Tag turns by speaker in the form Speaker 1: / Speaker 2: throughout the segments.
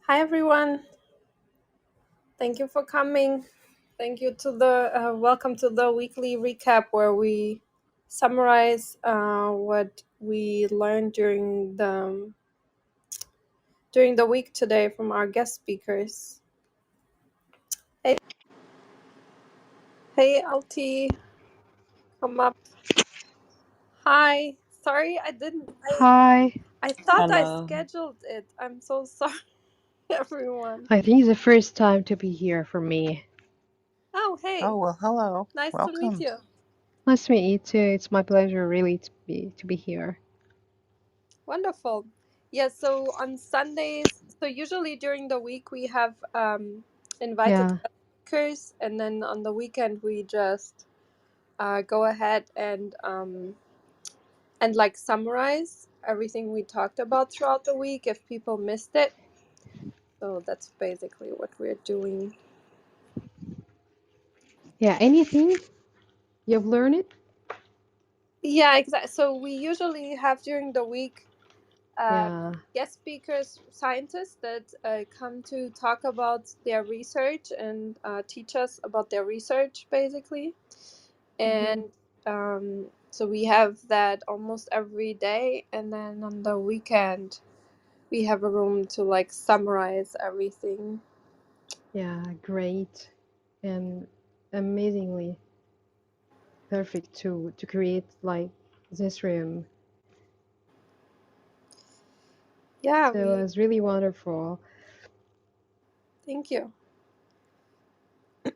Speaker 1: Hi everyone. Thank you for coming. Thank you to the welcome to the weekly recap where we summarize what we learned during the week today from our guest speakers. Hey, hey, LT, come up. Hi. Sorry, I didn't.
Speaker 2: Hi.
Speaker 1: I thought I
Speaker 3: Hello.
Speaker 1: scheduled it. I'm so sorry, everyone.
Speaker 2: I think it's the first time to be here for me.
Speaker 1: Oh,
Speaker 3: Oh,
Speaker 1: hey,
Speaker 3: well, hello.
Speaker 1: nice to meet
Speaker 3: Welcome.
Speaker 1: you.
Speaker 2: Nice to meet you too. It's my pleasure really to be here.
Speaker 1: Wonderful. Yeah, so on Sundays, so usually during the week we have invited
Speaker 2: Yeah.
Speaker 1: guest speakers, and then on the weekend we just go ahead and like summarize everything we talked about throughout the week if people missed it. So that's basically what we're doing.
Speaker 2: Yeah, anything you've learned?
Speaker 1: Yeah, exactly. So we usually have during the week
Speaker 2: Yeah.
Speaker 1: guest speakers, scientists that come to talk about their research and teach us about their research, basically.
Speaker 2: Hmm.
Speaker 1: And so we have that almost every day. And then on the weekend, we have a room to like summarize everything.
Speaker 2: Yeah, great. And amazingly perfect to create like this room.
Speaker 1: Yeah,
Speaker 2: So
Speaker 1: we
Speaker 2: it's really wonderful.
Speaker 1: thank you.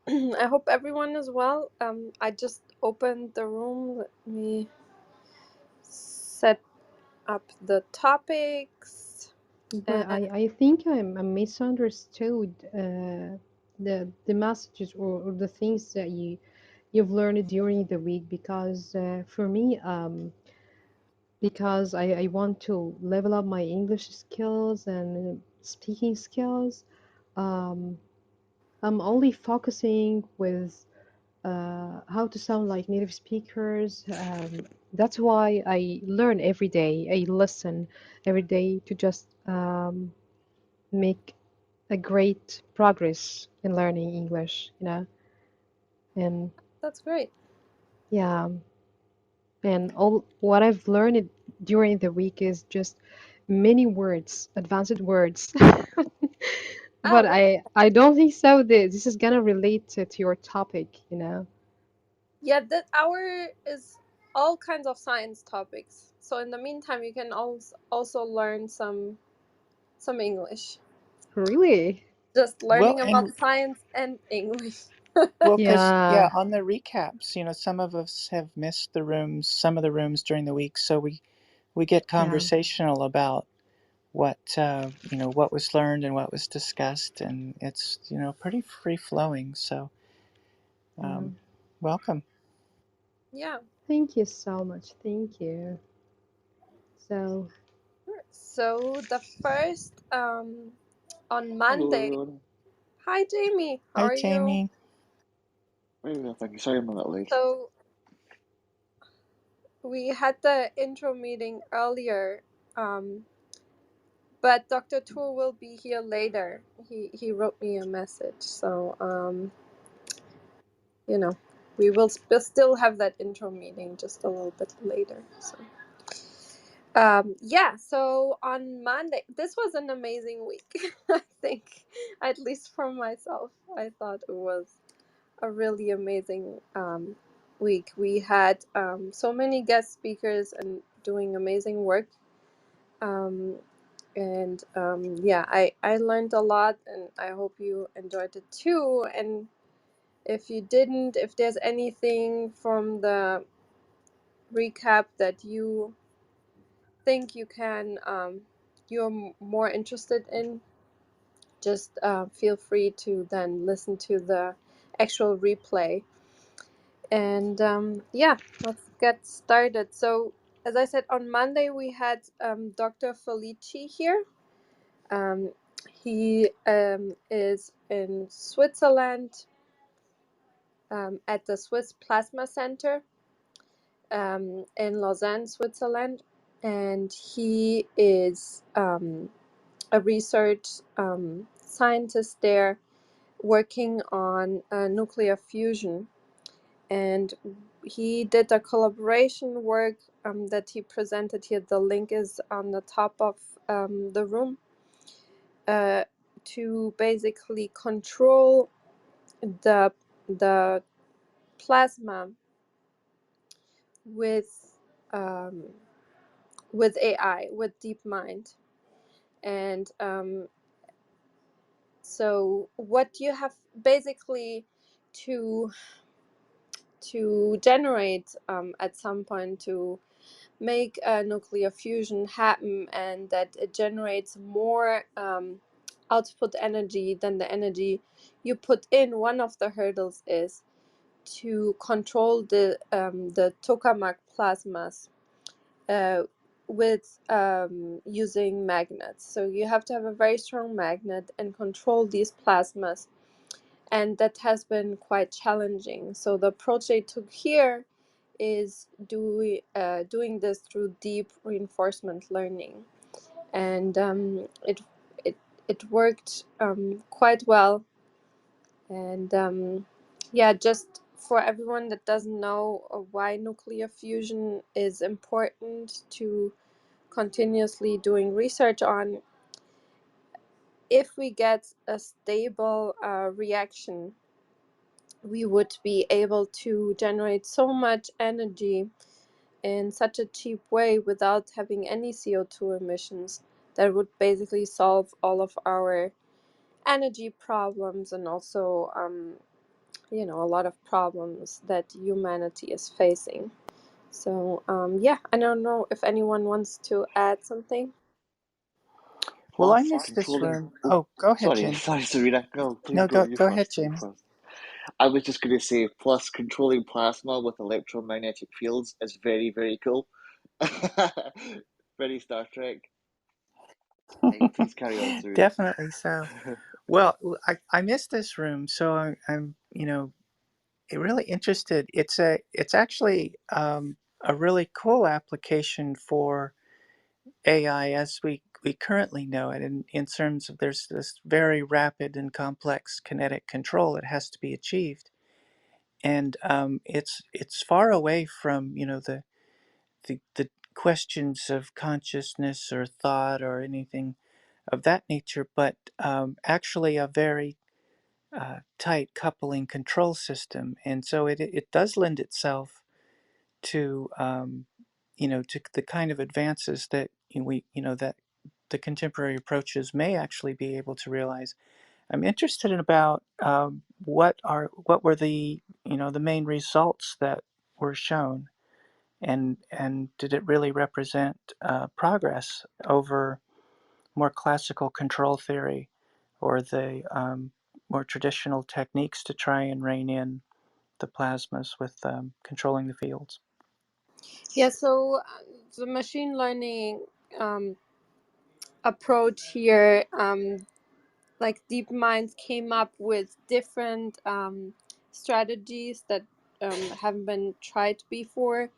Speaker 1: I hope everyone is well. I just opened the room. Let me set up the topics.
Speaker 2: But I think I misunderstood the messages or the things that you've learned during the week because for me because I want to level up my English skills and speaking skills. Um, I'm only focusing with how to sound like native speakers. That's why I learn every day. I listen every day to just make a great progress in learning English, and
Speaker 1: That's great.
Speaker 2: yeah, and all what I've learned during the week is just many words, advanced words.
Speaker 1: Oh,
Speaker 2: But I don't think so. This is gonna relate to your topic.
Speaker 1: yeah, that hour is all kinds of science topics. So in the meantime, you can also learn some English.
Speaker 2: Really?
Speaker 1: Just
Speaker 3: Well,
Speaker 1: learning about
Speaker 3: and
Speaker 1: science and English.
Speaker 3: because
Speaker 2: Yeah,
Speaker 3: on the recaps, some of us have missed the rooms, some of the rooms during the week, so we get
Speaker 2: yeah.
Speaker 3: conversational about what was learned and what was discussed, and it's pretty free flowing. So,
Speaker 2: Yeah.
Speaker 3: um, welcome.
Speaker 1: Yeah.
Speaker 2: Thank you so much. Thank you. So,
Speaker 1: Sure. So the first on
Speaker 4: Hello,
Speaker 1: Monday.
Speaker 4: everyone.
Speaker 1: Hi Jamie, how
Speaker 3: Hi,
Speaker 1: are you?
Speaker 3: Jamie.
Speaker 4: Very well, thank you. Sorry I'm a little late.
Speaker 1: So we had the intro meeting earlier, um, but Dr. Tour will be here later. He wrote me a message, so you know, we will still have that intro meeting just a little bit later. So, yeah. So on Monday, this was an amazing week. I think, at least for myself, I thought it was a really amazing week. We had so many guest speakers and doing amazing work. Um, and yeah, I learned a lot, and I hope you enjoyed it too. And if you didn't, if there's anything from the recap that you think you're more interested in, just feel free to then listen to the actual replay. And yeah, let's get started. So, as I said, on Monday we had Dr. Felici here. Um, he is in Switzerland at the Swiss Plasma Center in Lausanne, Switzerland, and he is a research scientist there working on nuclear fusion, and he did a collaboration work that he presented here. The link is on the top of the room, to basically control the plasma with AI, with DeepMind. And so what you have basically to generate at some point, to make nuclear fusion happen, and that it generates more output energy than the energy you put in, one of the hurdles is to control the tokamak plasmas with using magnets. So you have to have a very strong magnet and control these plasmas, and that has been quite challenging. So the approach they took here is doing this through deep reinforcement learning, and it it worked quite well. And yeah, just for everyone that doesn't know why nuclear fusion is important to continuously doing research on, if we get a stable reaction, we would be able to generate so much energy in such a cheap way without having any CO2 emissions that would basically solve all of our energy problems, and also a lot of problems that humanity is facing. So yeah, I don't know if anyone wants to add something.
Speaker 3: Well, I
Speaker 4: Plus
Speaker 3: missed this
Speaker 4: controlling.
Speaker 3: room.
Speaker 4: Oh,
Speaker 3: Oh, go ahead,
Speaker 4: sorry,
Speaker 3: Jamie.
Speaker 4: sorry, Serena. No, please
Speaker 3: No,
Speaker 4: go.
Speaker 3: go
Speaker 4: You
Speaker 3: go ahead,
Speaker 4: first. You
Speaker 3: Jamie.
Speaker 4: first. I was just going to say, plus controlling plasma with electromagnetic fields is very, very cool. Very Star Trek. Please carry on, Serena.
Speaker 3: Definitely so. Well, I missed this room, so I'm really interested. It's actually a really cool application for AI as we currently know it, in terms of there's this very rapid and complex kinetic control that has to be achieved, and it's far away from the questions of consciousness or thought or anything of that nature, but actually a very tight coupling control system, and so it does lend itself to to the kind of advances that that the contemporary approaches may actually be able to realize. I'm interested in about what were the the main results that were shown, and did it really represent progress over more classical control theory, or the more traditional techniques to try and rein in the plasmas with controlling the fields?
Speaker 1: Yeah, so the machine learning approach here, like DeepMind came up with different strategies that haven't been tried before.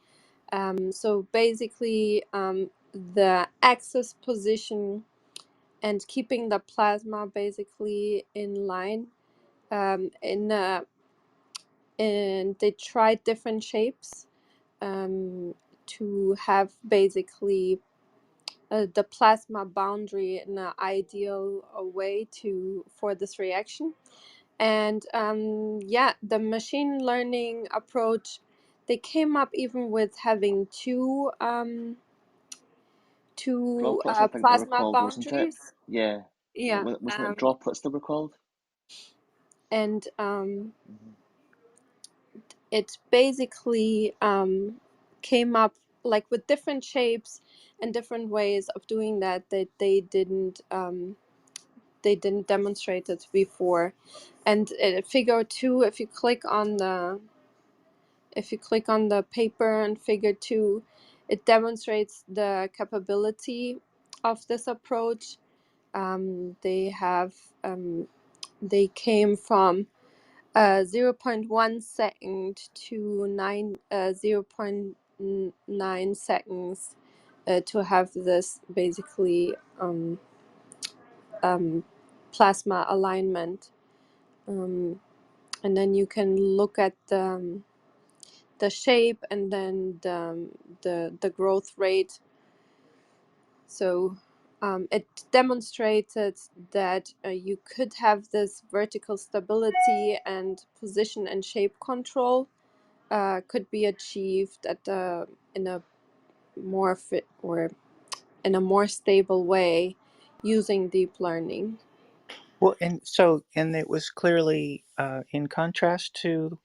Speaker 1: So basically, the axis position and keeping the plasma basically in line. And they tried different shapes to have basically the plasma boundary in an ideal way for this reaction. And yeah, the machine learning approach, they came up even with having two
Speaker 4: Droplets, I think they were
Speaker 1: plasma
Speaker 4: called, wasn't it?
Speaker 1: boundaries.
Speaker 4: Yeah.
Speaker 1: Yeah,
Speaker 4: Wasn't it droplets they were called?
Speaker 1: and
Speaker 4: Mm-hmm.
Speaker 1: it basically came up like with different shapes and different ways of doing that they didn't demonstrate it before. And figure 2, if you click on the paper in figure 2, it demonstrates the capability of this approach. They came from 0.1 second to 0.9 seconds to have this basically plasma alignment, and then you can look at the shape and then the growth rate. So it demonstrated that you could have this vertical stability and position and shape control could be achieved at in a more fit or in a more stable way using deep learning.
Speaker 3: Well, and it was clearly in contrast to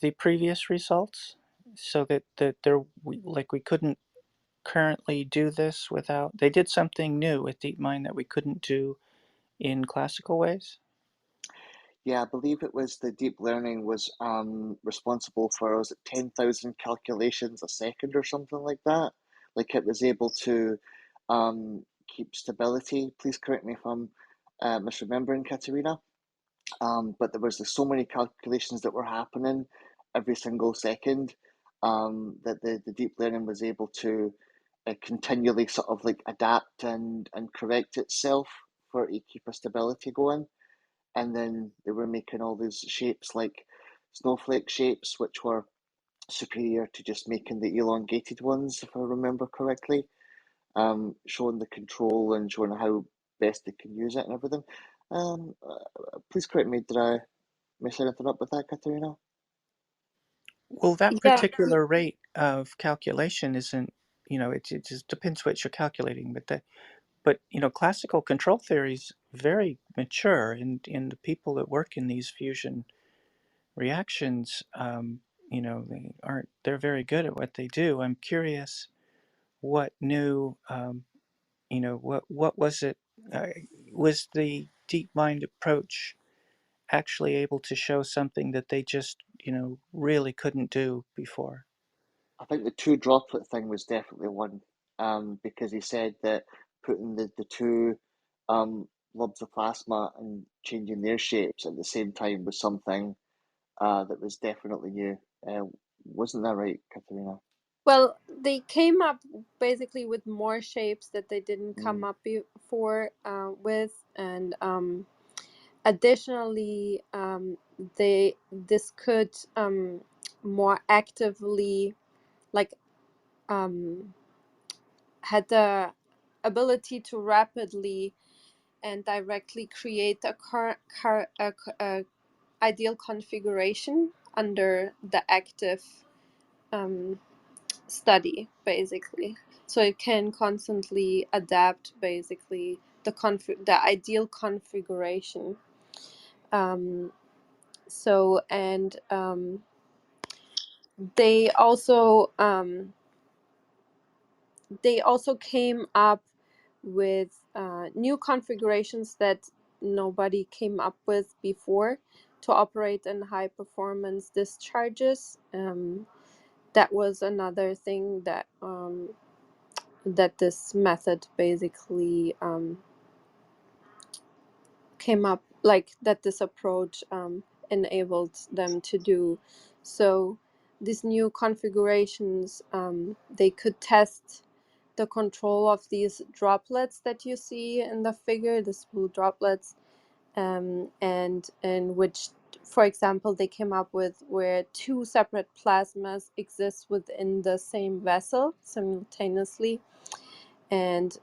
Speaker 3: the previous results, so that we couldn't currently do this without. They did something new with DeepMind that we couldn't do in classical ways.
Speaker 4: Yeah, I believe it was the deep learning was responsible for, was it 10,000 calculations a second or something like that? Like it was able to keep stability. Please correct me if I'm misremembering, Katerina. But there was so many calculations that were happening every single second that the deep learning was able to continually sort of like adapt and correct itself for to keep a stability going. And then they were making all these shapes like snowflake shapes, which were superior to just making the elongated ones, if I remember correctly, showing the control and showing how best they can use it and everything. Please correct me, did I mess anything up with that, Katerina?
Speaker 3: Well, that
Speaker 1: Yeah,
Speaker 3: particular rate of calculation isn't, it just depends what you're calculating, but classical control theory is very mature, and in the people that work in these fusion reactions, they're very good at what they do. I'm curious what new, what was it, uh, was the DeepMind approach actually able to show something that they just, really couldn't do before?
Speaker 4: I think the two droplet thing was definitely one, because he said that putting the two blobs of plasma and changing their shapes at the same time was something that was definitely new. Wasn't that right, Katerina?
Speaker 1: well, they came up basically with more shapes that they didn't come
Speaker 4: Mm.
Speaker 1: up before with, and additionally, this could more actively, like, had the ability to rapidly and directly create a ideal configuration under the active um, study, basically. So it can constantly adapt, basically, the ideal configuration. Um, so and they also came up with new configurations that nobody came up with before to operate in high performance discharges. That was another thing that this method basically came up, like that this approach enabled them to do. So these new configurations, they could test the control of these droplets that you see in the figure, the blue droplets, and in which, for example, they came up with where two separate plasmas exist within the same vessel simultaneously. And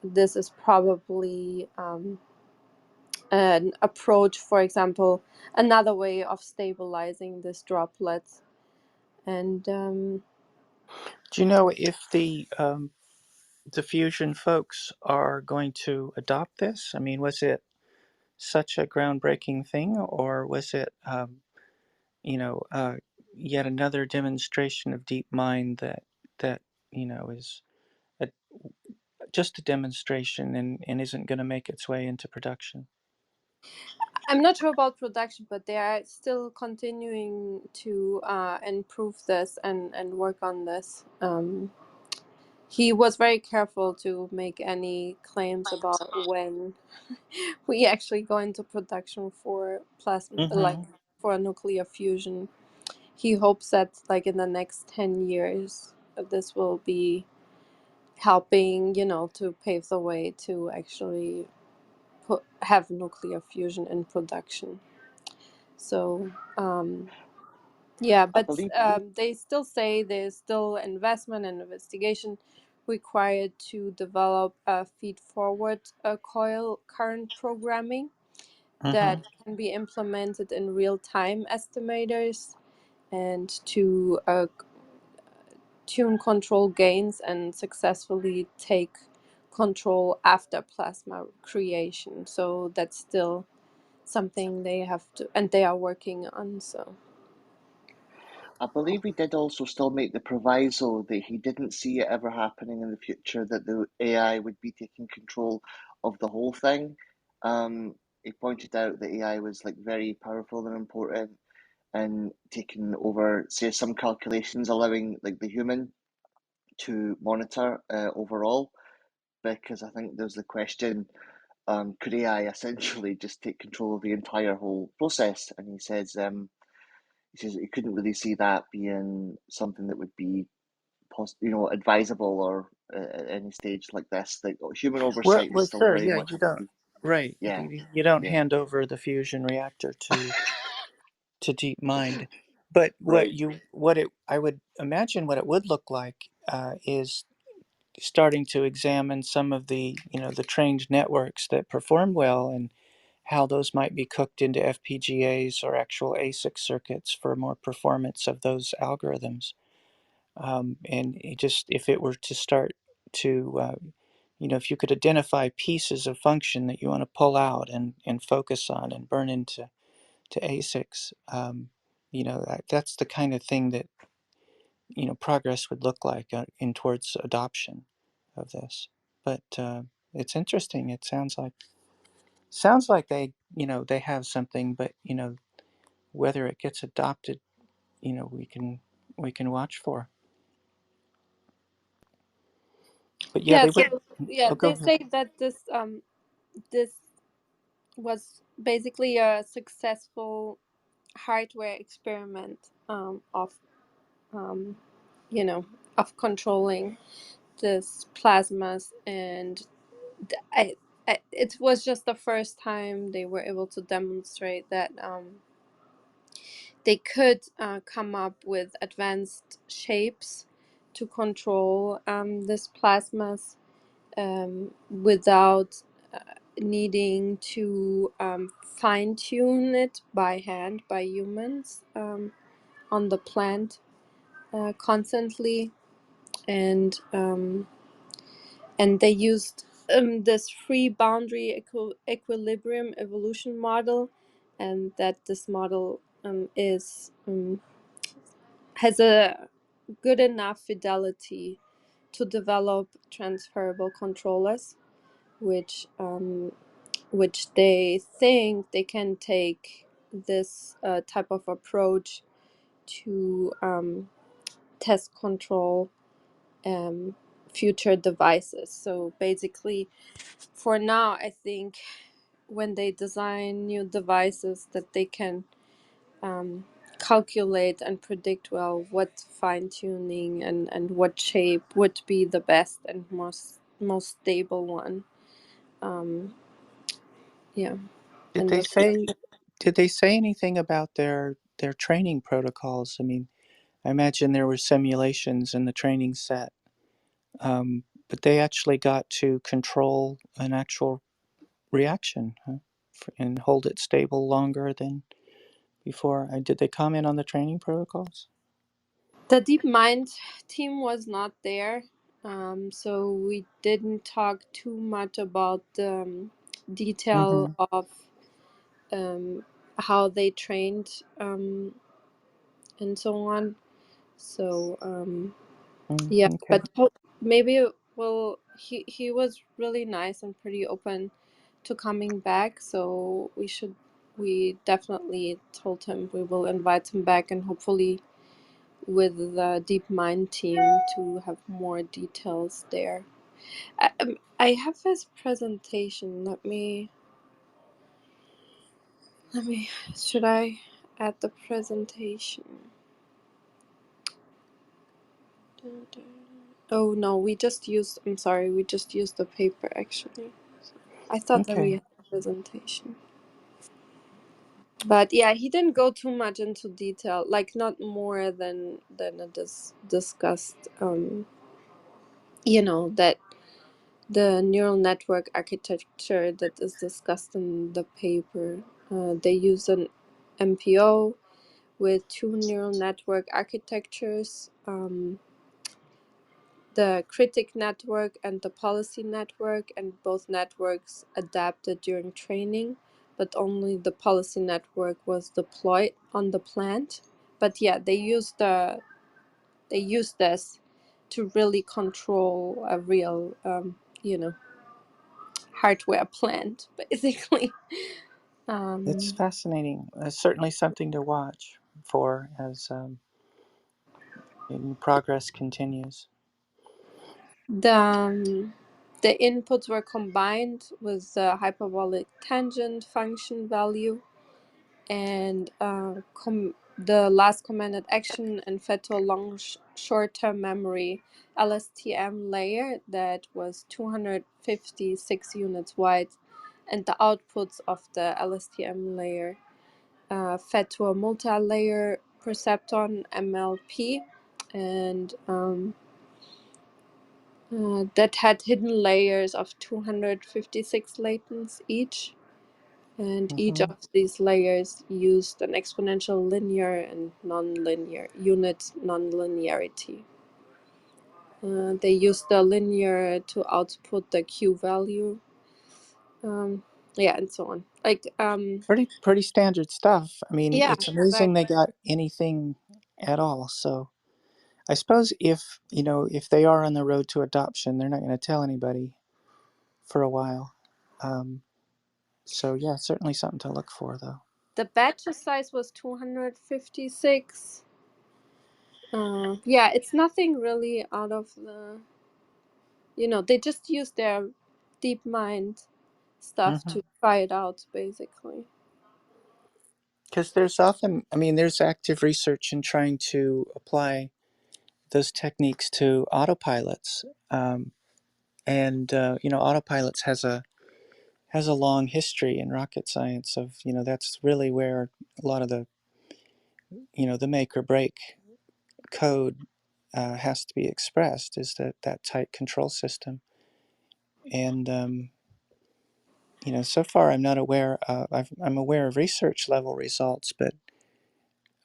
Speaker 1: this is probably an approach, for example, another way of stabilizing this droplet. And
Speaker 3: Do you know if the fusion folks are going to adopt this? I mean, was it such a groundbreaking thing, or was it, you know, uh, yet another demonstration of DeepMind that is a, just a demonstration and isn't going to make its way into production?
Speaker 1: I'm not sure about production, but they are still continuing to improve this and work on this. He was very careful to make any claims about when we actually go into production for plasma, like
Speaker 3: Mm-hmm.
Speaker 1: for nuclear fusion. He hopes that, like, in the next 10 years, this will be helping, to pave the way to actually have nuclear fusion in production. So yeah,
Speaker 4: I
Speaker 1: but
Speaker 4: believe,
Speaker 1: they still say there's still investment and investigation required to develop a feed-forward coil current programming
Speaker 3: Hmm.
Speaker 1: that can be implemented in real-time estimators and to tune control gains and successfully take control after plasma creation. So that's still something they have to, and they are working on. So
Speaker 4: he did also still make the proviso that he didn't see it ever happening in the future that the AI would be taking control of the whole thing. He pointed out that AI was like very powerful and important and taking over, say, some calculations, allowing like the human to monitor overall. Because I think there's the question, could AI essentially just take control of the entire whole process? And he says he couldn't really see that being something that would be advisable or at any stage like this. Like human
Speaker 3: Well,
Speaker 4: oversight would
Speaker 3: well,
Speaker 4: still
Speaker 3: sure,
Speaker 4: very
Speaker 3: yeah,
Speaker 4: much
Speaker 3: you
Speaker 4: have to
Speaker 3: don't.
Speaker 4: be.
Speaker 3: Right,
Speaker 4: Yeah,
Speaker 3: you don't
Speaker 4: yeah,
Speaker 3: hand over the fusion reactor to DeepMind, but
Speaker 4: right.
Speaker 3: I would imagine what it would look like is starting to examine some of the the trained networks that perform well and how those might be cooked into FPGAs or actual ASIC circuits for more performance of those algorithms. And it just if it were to start to if you could identify pieces of function that you want to pull out and focus on and burn into ASICs, that's the kind of thing that progress would look like in towards adoption of this. But it's interesting. It sounds like they have something, but whether it gets adopted, we can watch for. But yeah,
Speaker 1: yeah,
Speaker 3: they would.
Speaker 1: so yeah,
Speaker 3: Oh, go
Speaker 1: they
Speaker 3: ahead.
Speaker 1: say that this was basically a successful hardware experiment of um, you know of controlling this plasmas, and it was just the first time they were able to demonstrate that they could come up with advanced shapes to control this plasmas without needing to fine tune it by hand by humans on the plant constantly, and they used this free boundary equilibrium evolution model, and that this model has a good enough fidelity to develop transferable controllers, which they think they can take this type of approach to test control future devices. So basically, for now, I think when they design new devices, that they can calculate and predict well what fine tuning and what shape would be the best and most stable one. Um, yeah,
Speaker 3: Did
Speaker 1: and
Speaker 3: they
Speaker 1: that's
Speaker 3: say did they say anything about their training protocols? I mean, I imagine there were simulations in the training set, but they actually got to control an actual reaction, huh? And hold it stable longer than before. Did they comment on the training protocols?
Speaker 1: the DeepMind team was not there, so we didn't talk too much about the detail
Speaker 3: Mm-hmm.
Speaker 1: of how they trained and so on. So yeah,
Speaker 3: Okay.
Speaker 1: but maybe well, he was really nice and pretty open to coming back. So we definitely told him we will invite him back, and hopefully with the DeepMind team to have more details there. I have his presentation. Let me. Should I add the presentation? Oh no, we just used. I'm sorry, we just used the paper actually. I thought that we.
Speaker 3: Okay.
Speaker 1: presentation. But yeah, he didn't go too much into detail, like not more than it is discussed. That the neural network architecture that is discussed in the paper, they use an MPO with two neural network architectures. The critic network and the policy network, and both networks adapted during training, but only the policy network was deployed on the plant. But yeah, they used this to really control a real hardware plant basically.
Speaker 3: It's
Speaker 1: um,
Speaker 3: fascinating. It's certainly something to watch for as progress continues.
Speaker 1: the the inputs were combined with the hyperbolic tangent function value and the last commanded action, and fed to a long short-term memory LSTM layer that was 256 units wide, and the outputs of the LSTM layer fed to a multi-layer perceptron MLP, and that had hidden layers of 256 latents each. And each
Speaker 3: Hmm.
Speaker 1: of these layers used an exponential linear and nonlinear unit nonlinearity. They used the linear to output the Q value. Yeah, and so on.
Speaker 3: Pretty standard stuff. I mean,
Speaker 1: Yeah,
Speaker 3: it's amazing they
Speaker 1: exactly.
Speaker 3: got anything at all. So I suppose if they are on the road to adoption, they're not going to tell anybody for a while. Um, so yeah, certainly something to look for, though.
Speaker 1: The batch size was 256. Yeah, it's nothing really out of they just use their deep mind stuff to try it out, basically.
Speaker 3: Because there's often, I mean, there's active research in trying to apply those techniques to autopilots, and autopilots has a long history in rocket science of that's really where a lot of the make or break code has to be expressed, is that tight control system. And so far I'm not aware. I'm aware of research level results, but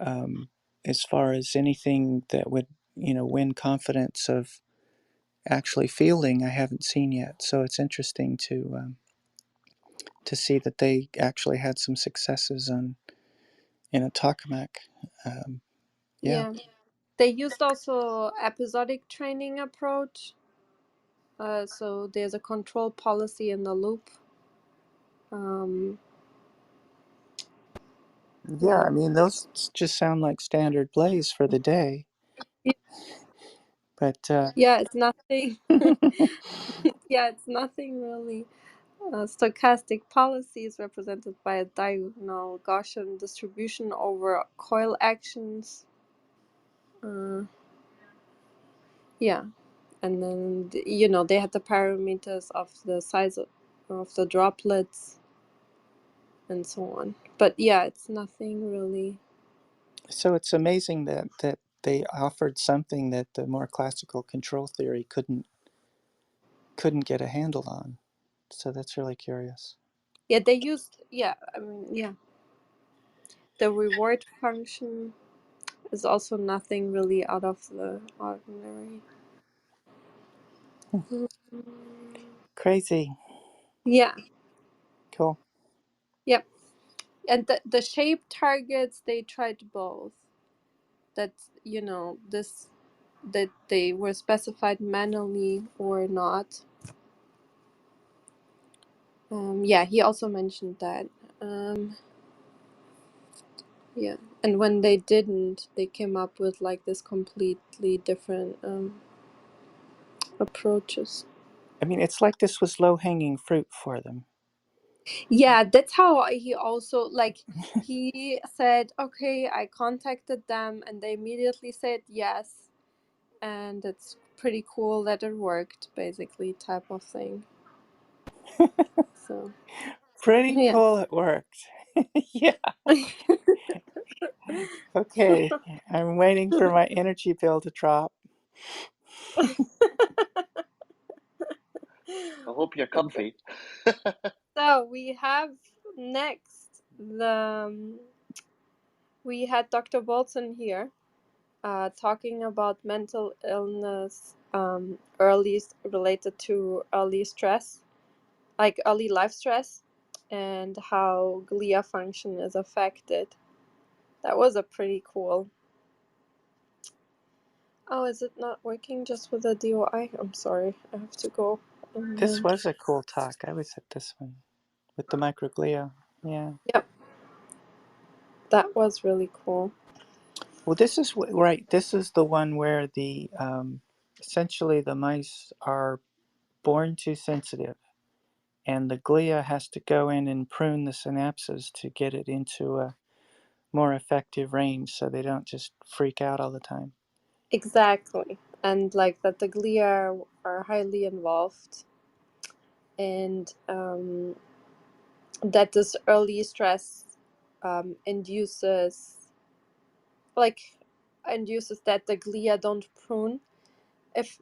Speaker 3: um, as far as anything that would win confidence of actually fielding, I haven't seen yet. So it's interesting to see that they actually had some successes on in a tokamak. Um, yeah.
Speaker 1: Yeah. They used also episodic training approach. So there's a control policy in the loop. Um,
Speaker 3: Yeah,
Speaker 1: yeah.
Speaker 3: I mean, those just sound like standard plays for the day. But
Speaker 1: Yeah, it's nothing. Yeah, it's nothing really. Stochastic policy is represented by a diagonal Gaussian distribution over coil actions. Uh, yeah, and then they had the parameters of the size of the droplets and so on. But yeah, it's nothing really.
Speaker 3: so it's amazing that they offered something that the more classical control theory couldn't get a handle on. So that's really curious.
Speaker 1: Yeah, they used. Yeah, I mean, yeah, the reward function is also nothing really out of the ordinary. Mm.
Speaker 3: Crazy.
Speaker 1: Yeah,
Speaker 3: Cool.
Speaker 1: yep. And the shape targets, they tried both. That this that they were specified manually or not. Yeah, he also mentioned that. Yeah, and when they didn't, they came up with like this completely different approaches.
Speaker 3: I mean, it's like this was low hanging fruit for them.
Speaker 1: Yeah, that's how he also like he said, okay, I contacted them and they immediately said yes, and it's pretty cool that it worked, basically, type of thing. So
Speaker 3: Pretty
Speaker 1: Yeah.
Speaker 3: cool. It worked. Yeah. Okay. I'm waiting for my energy bill to drop.
Speaker 4: I hope you're comfy.
Speaker 1: So we have next we had Dr. Bolton here, talking about mental illness, early related to early stress, like early life stress, and how glia function is affected. That was a pretty cool. Oh, is it not working just with the DOI? I'm sorry, I have to go.
Speaker 3: This
Speaker 1: And,
Speaker 3: was a cool talk. I was at this one with the microglia. Yeah.
Speaker 1: yep, that was really cool.
Speaker 3: Well, this is right. This is the one where the essentially the mice are born too sensitive, and the glia has to go in and prune the synapses to get it into a more effective range, so they don't just freak out all the time.
Speaker 1: Exactly. And like that the glia are highly involved, and that this early stress induces like induces that the glia don't prune if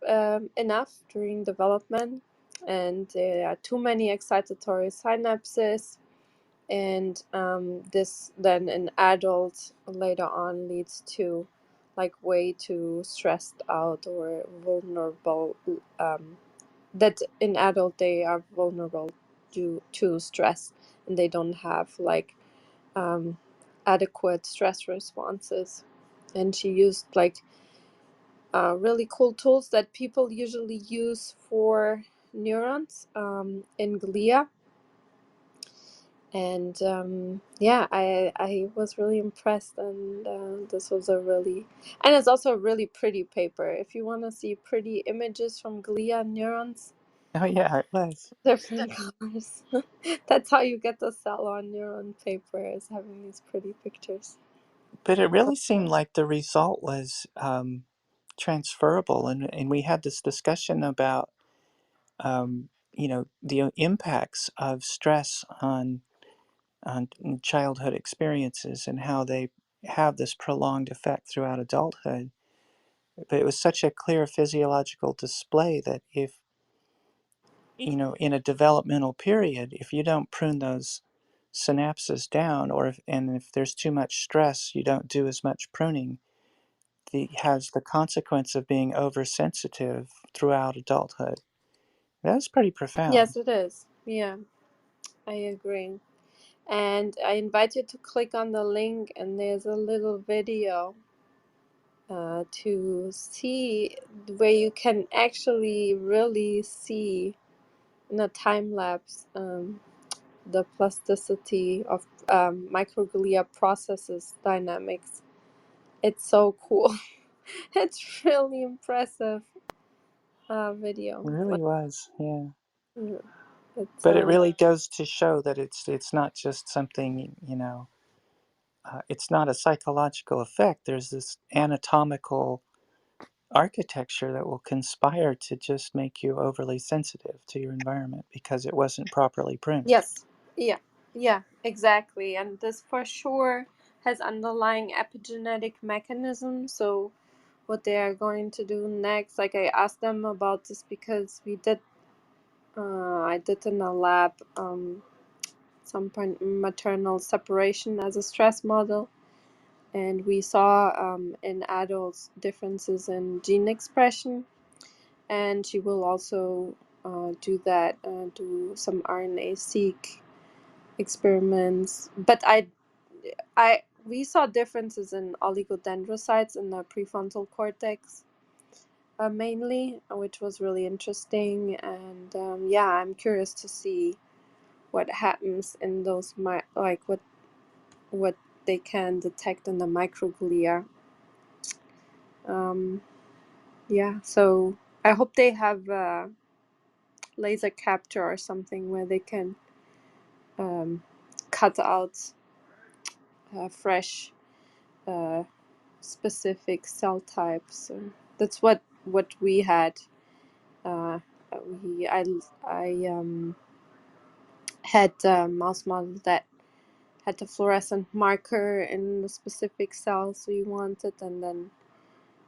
Speaker 1: enough during development, and there are too many excitatory synapses, and this then in adults later on leads to like way too stressed out or vulnerable, that in adult they are vulnerable due to stress, and they don't have like um, adequate stress responses. And she used like really cool tools that people usually use for neurons in glia. And yeah, I was really impressed, and this was a really, and it's also a really pretty paper. If you want to see pretty images from glia neurons,
Speaker 3: Oh yeah, it was.
Speaker 1: different colors. That's how you get the cell on neuron paper, is having these pretty pictures.
Speaker 3: But it really seemed like the result was transferable, and we had this discussion about the impacts of stress on childhood experiences and how they have this prolonged effect throughout adulthood. But it was such a clear physiological display that if, in a developmental period, if you don't prune those synapses down, and if there's too much stress, you don't do as much pruning, has the consequence of being oversensitive throughout adulthood. That's pretty profound.
Speaker 1: Yes, it is. Yeah, I agree. And I invite you to click on the link, and there's a little video to see where you can actually really see in a time lapse the plasticity of microglia processes dynamics. It's so cool. It's really impressive
Speaker 3: It
Speaker 1: video.
Speaker 3: really was, yeah.
Speaker 1: Mm, it's
Speaker 3: But it really goes to show that it's not just something, it's not a psychological effect. There's this anatomical architecture that will conspire to just make you overly sensitive to your environment because it wasn't properly pruned.
Speaker 1: yes, yeah, yeah, exactly. And this for sure has underlying epigenetic mechanisms. So what they are going to do next, like I asked them about this because I did in a lab some point maternal separation as a stress model, and we saw in adults differences in gene expression, and she will also do that, do some RNA-seq experiments. But we saw differences in oligodendrocytes in the prefrontal cortex mainly, which was really interesting. And yeah, I'm curious to see what happens in those like what they can detect in the microglia. Um, yeah, so I hope they have laser capture or something where they can um, cut out fresh specific cell types. So that's what we had. Uh, I had a mouse model that had the fluorescent marker in the specific cells we wanted, and then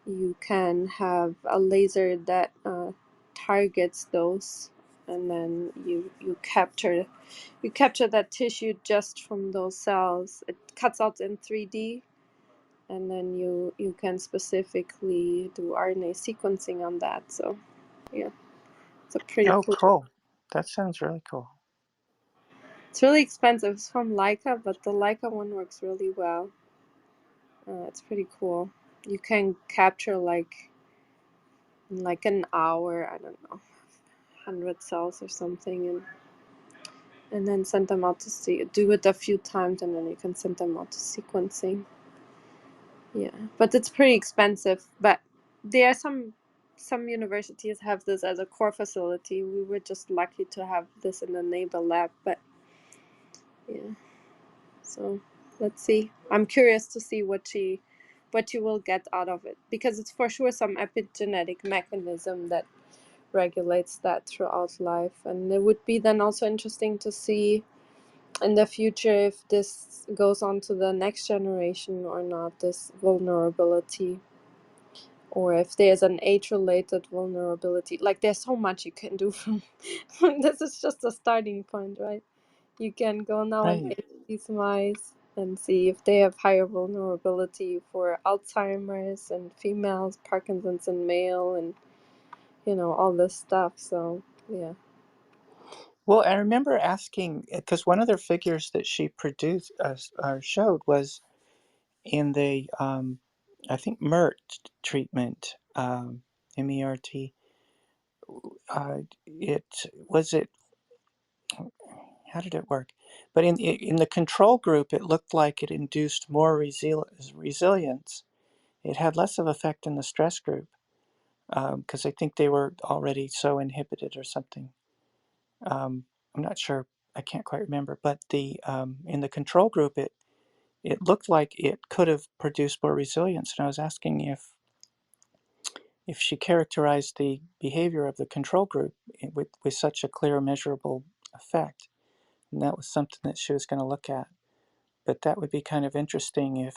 Speaker 1: you can have a laser that targets those, and then you capture that tissue just from those cells. It cuts out in 3D, and then you can specifically do RNA sequencing on that. So yeah, it's a pretty
Speaker 3: Oh,
Speaker 1: cool.
Speaker 3: cool. That sounds really cool.
Speaker 1: It's really expensive. It's from Leica, but the Leica one works really well. It's pretty cool. You can capture like in like an hour, I don't know, 100 cells or something, and then send them out to see. Do it a few times, and then you can send them out to sequencing. Yeah, but it's pretty expensive. But there are some universities have this as a core facility. We were just lucky to have this in the neighbor lab. But yeah, so let's see. I'm curious to see what you will get out of it, because it's for sure some epigenetic mechanism that regulates that throughout life. And it would be then also interesting to see in the future if this goes on to the next generation or not, this vulnerability, or if there's an age-related vulnerability. Like, there's so much you can do from this is just a starting point, right? You can go now and
Speaker 3: Right.
Speaker 1: age these mice and see if they have higher vulnerability for Alzheimer's and females, Parkinson's in male, and all this stuff. So yeah.
Speaker 3: Well, I remember asking, because one of the figures that she produced or showed was in the, I think, MERT treatment, MERT. It how did it work? But in the control group, it looked like it induced more resilience. It had less of effect in the stress group because I think they were already so inhibited or something. I'm not sure. I can't quite remember. But the in the control group, it looked like it could have produced more resilience. And I was asking if she characterized the behavior of the control group with such a clear, measurable effect. And that was something that she was going to look at. But that would be kind of interesting if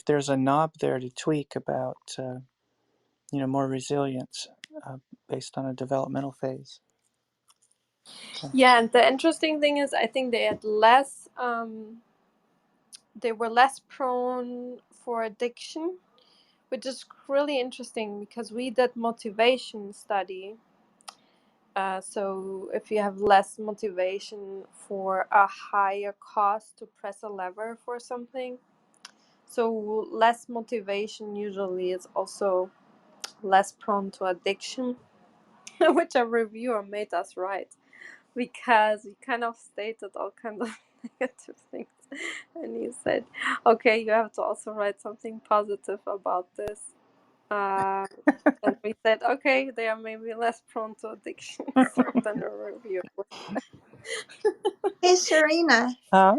Speaker 3: there's a knob there to tweak about more resilience based on a developmental phase. So,
Speaker 1: Yeah, and the interesting thing is, I think they had less. They were less prone for addiction, which is really interesting because we did motivation study. So if you have less motivation for a higher cost to press a lever for something, so less motivation usually is also less prone to addiction, which a reviewer made us write, because he kind of stated all kinds of negative things, and he said, okay, you have to also write something positive about this. uh, and we said, okay, they are maybe less prone to addiction so than a reviewer.
Speaker 5: Hey, Serena.
Speaker 3: uh,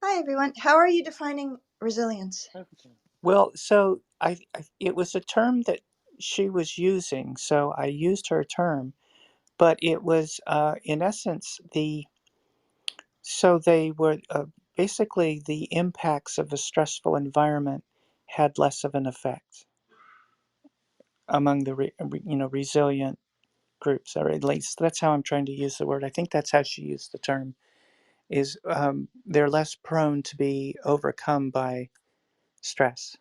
Speaker 5: Hi, everyone. How are you defining resilience?
Speaker 3: well, so it was a term that she was using, so I used her term, but it was in essence they were basically the impacts of a stressful environment had less of an effect among the resilient groups, or at least that's how I'm trying to use the word. I think that's how she used the term. Is they're less prone to be overcome by stress.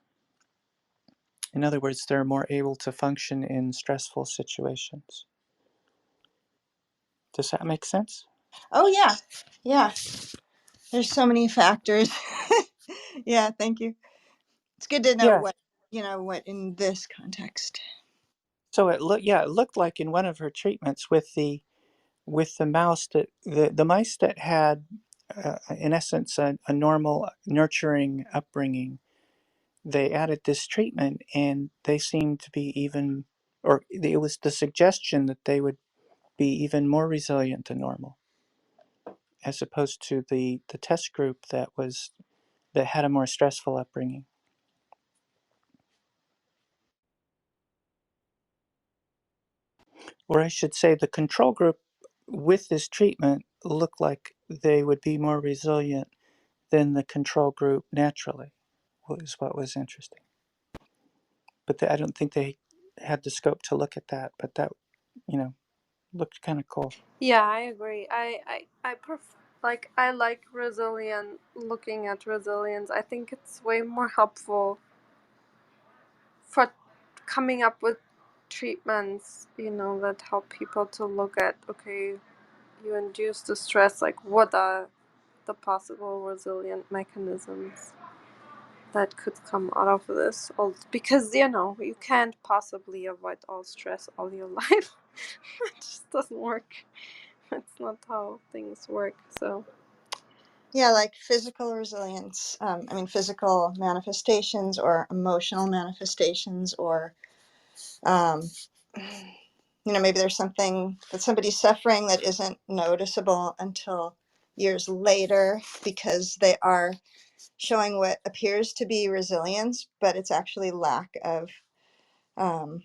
Speaker 3: In other words, they're more able to function in stressful situations. Does that make sense?
Speaker 5: Oh, yeah. Yeah. There's so many factors. Yeah, thank you. It's good to know
Speaker 3: Yeah.
Speaker 5: what in this context.
Speaker 3: So it looked like in one of her treatments with the mouse that the mice that had in essence a normal nurturing upbringing, they added this treatment and they seemed to be even, or it was the suggestion that they would be even more resilient than normal, as opposed to the test group that had a more stressful upbringing. or I should say the control group with this treatment looked like they would be more resilient than the control group naturally, was what was interesting. But I don't think they had the scope to look at that, but that, you know, looked kind of cool.
Speaker 1: Yeah, I agree. I prefer, like, I like resilient, looking at resilience. I think it's way more helpful for coming up with treatments, that help people to look at, okay, you induce the stress, like, what are the possible resilient mechanisms that could come out of this? Because, you can't possibly avoid all stress all your life. It just doesn't work. It's not how things work. So,
Speaker 5: Yeah, like physical resilience. I mean, physical manifestations or emotional manifestations, or um, maybe there's something that somebody's suffering that isn't noticeable until years later because they are showing what appears to be resilience, but it's actually lack of, um,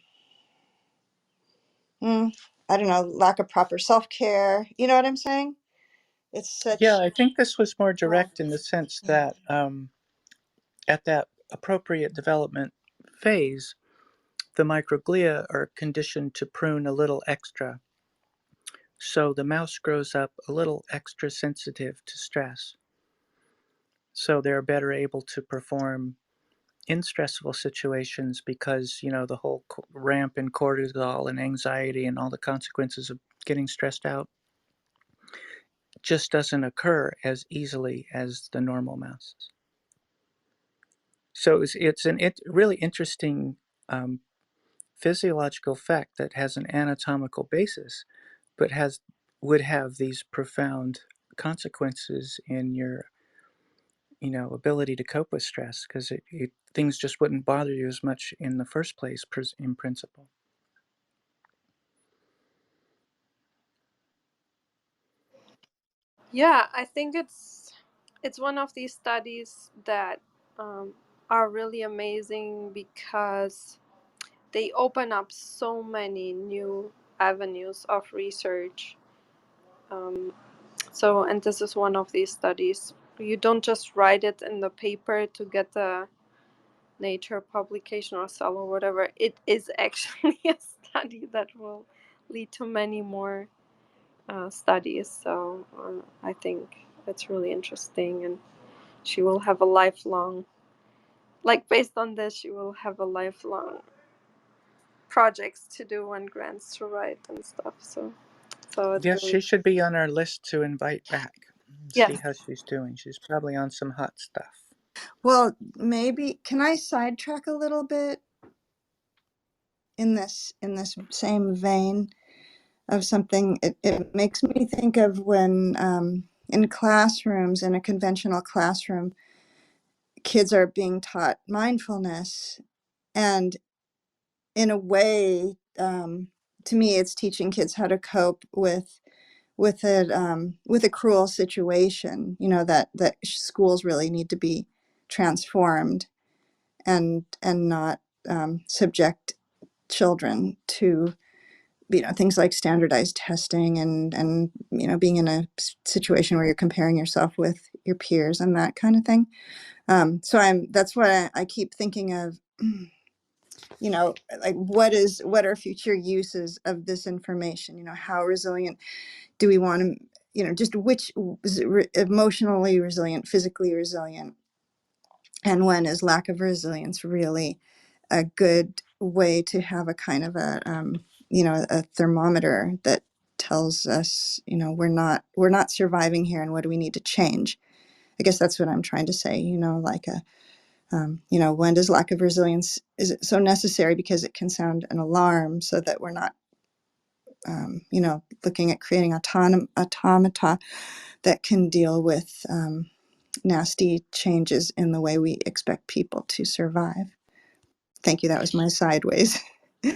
Speaker 5: I don't know, lack of proper self care. You know what I'm saying? It's
Speaker 3: Yeah,
Speaker 5: such.
Speaker 3: I think this was more
Speaker 5: Yeah.
Speaker 3: direct in the sense that at that appropriate development phase, the microglia are conditioned to prune a little extra. So the mouse grows up a little extra sensitive to stress. So they're better able to perform in stressful situations because, the whole ramp in cortisol and anxiety and all the consequences of getting stressed out just doesn't occur as easily as the normal mouses. So it's an really interesting um, physiological effect that has an anatomical basis, but would have these profound consequences in your ability to cope with stress because things just wouldn't bother you as much in the first place in principle.
Speaker 1: yeah, I think it's one of these studies that um, are really amazing because they open up so many new avenues of research. And this is one of these studies. You don't just write it in the paper to get the Nature publication or Cell or whatever. It is actually a study that will lead to many more studies. So I think it's really interesting, and she will have a lifelong, like, based on this, she will have a lifelong projects to do and grants to write and stuff. So it's
Speaker 3: Yes,
Speaker 1: really,
Speaker 3: she should be on our list to invite back and see
Speaker 1: yes,
Speaker 3: how she's doing. She's probably on some hot stuff.
Speaker 5: Well, maybe can I sidetrack a little bit in this same vein of something? It makes me think of when in classrooms, in a conventional classroom, kids are being taught mindfulness, and in a way, to me, it's teaching kids how to cope with a cruel situation. That schools really need to be transformed and not subject children to things like standardized testing and being in a situation where you're comparing yourself with your peers and that kind of thing. So that's what I keep thinking of. Like what are future uses of this information? How resilient do we want to, just which is emotionally resilient, physically resilient, and when is lack of resilience really a good way to have a kind of a thermometer that tells us, we're not surviving here, and what do we need to change? I guess that's what I'm trying to say. Like when does lack of resilience, is it so necessary because it can sound an alarm, so that we're not looking at creating automata that can deal with nasty changes in the way we expect people to survive. Thank you. That was my sideways.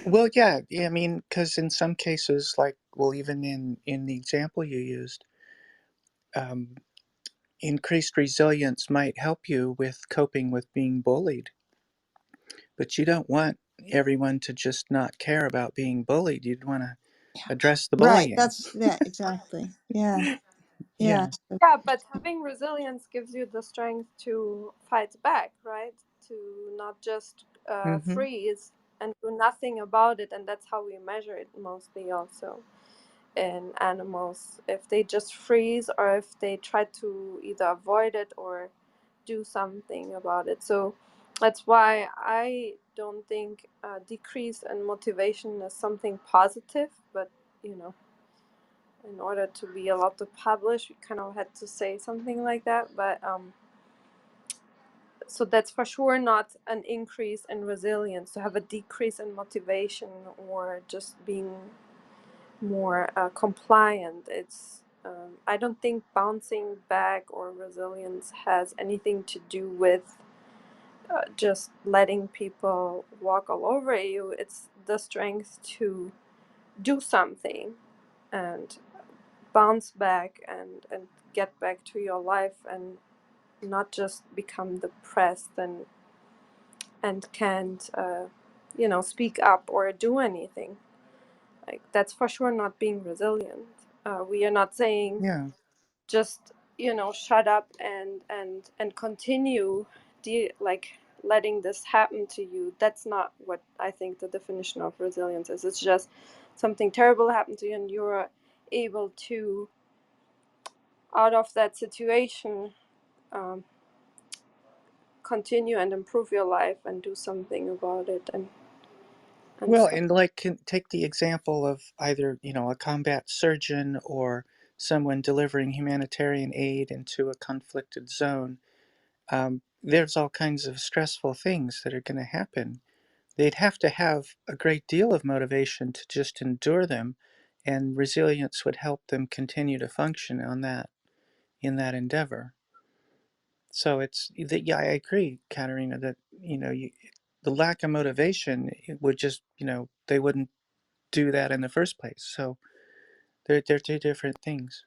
Speaker 3: Well, yeah. I mean, because in some cases, like, well, even in the example you used, um, increased resilience might help you with coping with being bullied, but you don't want everyone to just not care about being bullied. You'd want to address the
Speaker 5: Right.
Speaker 3: bullying.
Speaker 5: That's yeah, exactly. Yeah. Yeah.
Speaker 3: Yeah.
Speaker 1: Yeah, but having resilience gives you the strength to fight back, right? To not just
Speaker 3: Hmm.
Speaker 1: freeze and do nothing about it. And that's how we measure it mostly also in animals. If they just freeze or if they try to either avoid it or do something about it. So that's why I don't think decrease in motivation is something positive, but you know, in order to be allowed to publish, we kind of had to say something like that. But so that's for sure not an increase in resilience. To have a decrease in motivation or just being more compliant, it's I don't think bouncing back or resilience has anything to do with just letting people walk all over you. It's the strength to do something and bounce back and get back to your life and not just become depressed and can't speak up or do anything. Like that's for sure not being resilient. We are not saying
Speaker 3: Yeah.
Speaker 1: just shut up and continue like letting this happen to you. That's not what I think the definition of resilience is. It's just something terrible happened to you and you're able to, out of that situation, um, continue and improve your life and do something about it and
Speaker 3: Well,
Speaker 1: stuff.
Speaker 3: and like take the example of either, a combat surgeon or someone delivering humanitarian aid into a conflicted zone. There's all kinds of stressful things that are going to happen. They'd have to have a great deal of motivation to just endure them, and resilience would help them continue to function in that endeavor. So yeah, I agree, Katerina, that the lack of motivation, it would just, they wouldn't do that in the first place. So they're two different things,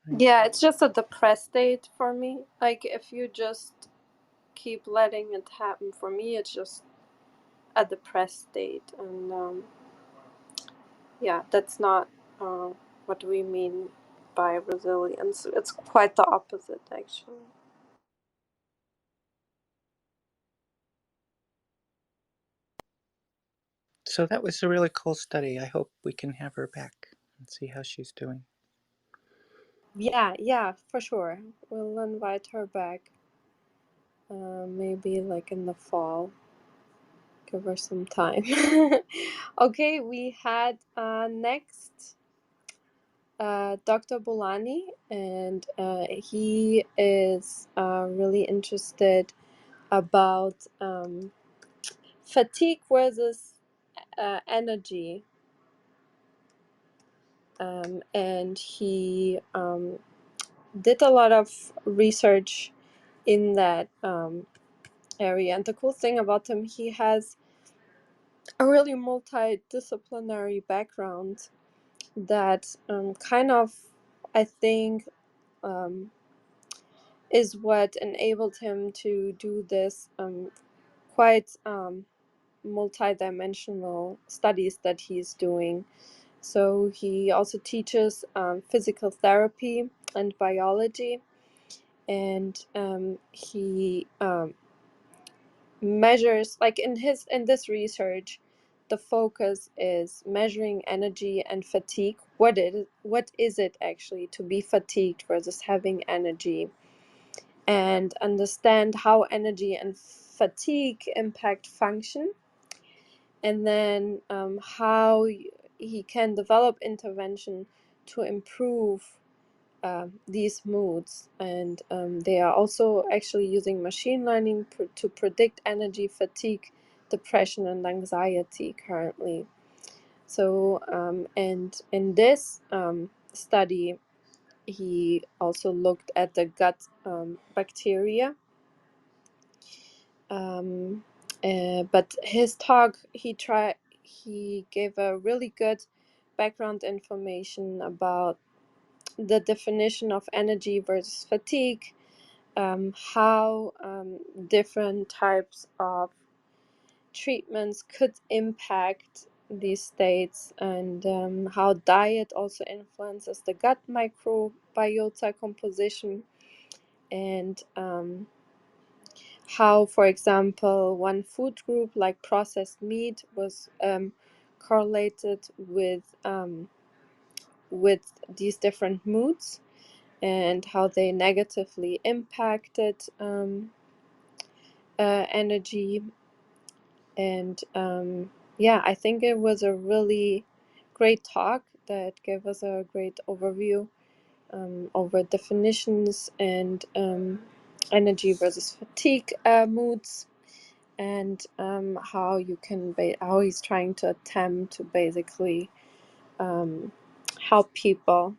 Speaker 3: right?
Speaker 1: Yeah, it's just a depressed state for me. Like if you just keep letting it happen, for me it's just a depressed state. And yeah, that's not uh, what we mean by resilience. It's quite the opposite, actually.
Speaker 3: So that was a really cool study. I hope we can have her back and see how she's doing.
Speaker 1: Yeah, for sure. We'll invite her back. Maybe like in the fall. Give her some time. Okay, we had next Dr. Bolani, and he is really interested about fatigue versus energy. And he did a lot of research in that area. And the cool thing about him, he has a really multidisciplinary background that kind of, I think, um, is what enabled him to do this quite multidimensional studies that he's doing. So he also teaches physical therapy and biology, and he measures, like in this research, the focus is measuring energy and fatigue. What is it actually to be fatigued versus having energy, and understand how energy and fatigue impact function, and then how he can develop intervention to improve these moods. And they are also actually using machine learning to predict energy, fatigue, depression, and anxiety currently. So, and in this study, he also looked at the gut bacteria. Um, but his talk, he gave a really good background information about the definition of energy versus fatigue, how different types of treatments could impact these states, and how diet also influences the gut microbiota composition, and how, for example, one food group like processed meat was correlated with these different moods, and how they negatively impacted energy. And yeah, I think it was a really great talk that gave us a great overview over definitions and energy versus fatigue moods, and how you can how he's trying to attempt to basically help people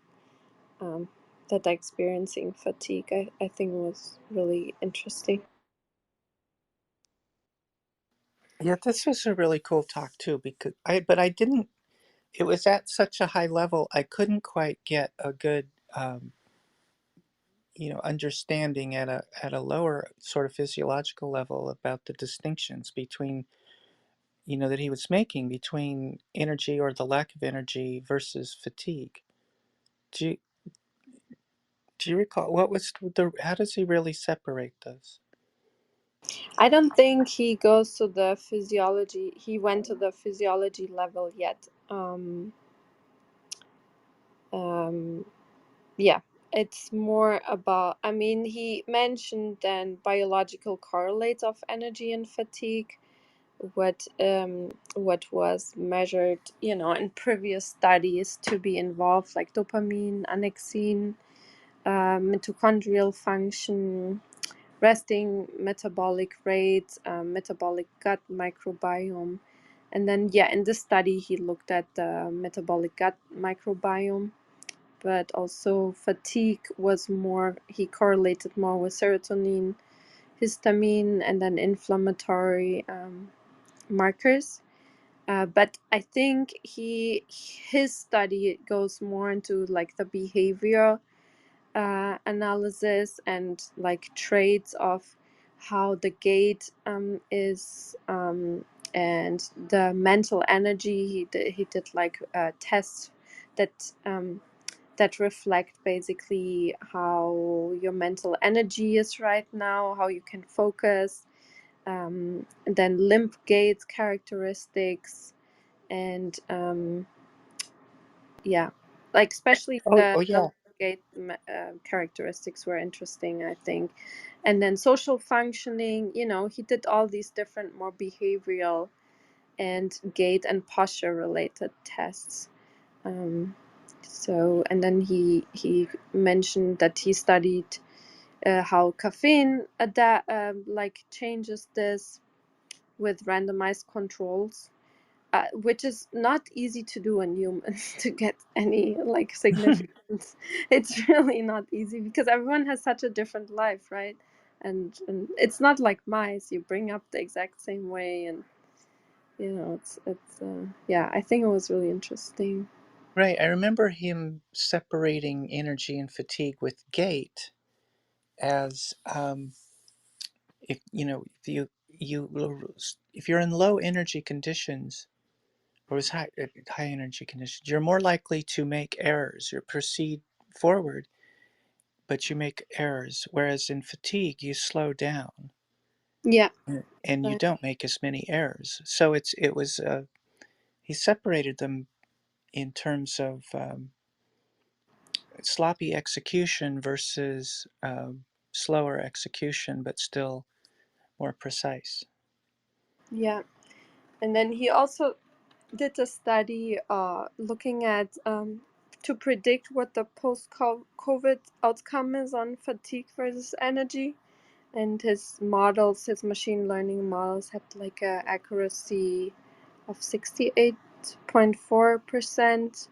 Speaker 1: um, that are experiencing fatigue. I think it was really interesting.
Speaker 3: Yeah, this was a really cool talk too, because but I didn't, it was at such a high level, I couldn't quite get a good, understanding at a lower sort of physiological level about the distinctions between, that he was making between energy or the lack of energy versus fatigue. Do you, do you recall what was how does he really separate those?
Speaker 1: I don't think he goes to the physiology. He went to the physiology level yet. Um, yeah, it's more about. I mean, he mentioned then biological correlates of energy and fatigue. What was measured, in previous studies to be involved, like dopamine, annexin, mitochondrial function, resting metabolic rates, metabolic gut microbiome. And then, yeah, in this study, he looked at the metabolic gut microbiome, but also fatigue was more, he correlated more with serotonin, histamine, and then inflammatory markers. But I think his study goes more into like the behavior analysis and like traits of how the gait is, and the mental energy. He did like tests that that reflect basically how your mental energy is right now, how you can focus, and then limb gait characteristics, and yeah, like especially
Speaker 3: Oh, oh
Speaker 1: the
Speaker 3: yeah.
Speaker 1: gait characteristics were interesting, I think. And then social functioning, he did all these different more behavioral and gait and posture related tests. um, so, and then he mentioned that he studied how caffeine like changes this with randomized controls, which is not easy to do in humans to get any like significance. It's really not easy because everyone has such a different life, right? And it's not like mice. You bring up the exact same way, and it's yeah. I think it was really interesting.
Speaker 3: Right. I remember him separating energy and fatigue with gait as, if if you're in low energy conditions, or is high energy conditions, you're more likely to make errors. You proceed forward, but you make errors. Whereas in fatigue, you slow down
Speaker 1: Yeah.
Speaker 3: and you
Speaker 1: Right.
Speaker 3: don't make as many errors. So it was he separated them in terms of sloppy execution versus slower execution, but still more precise.
Speaker 1: Yeah. And then he also did a study looking at to predict what the post-COVID outcome is on fatigue versus energy. And his models, his machine learning models, had like a accuracy of 68.4%,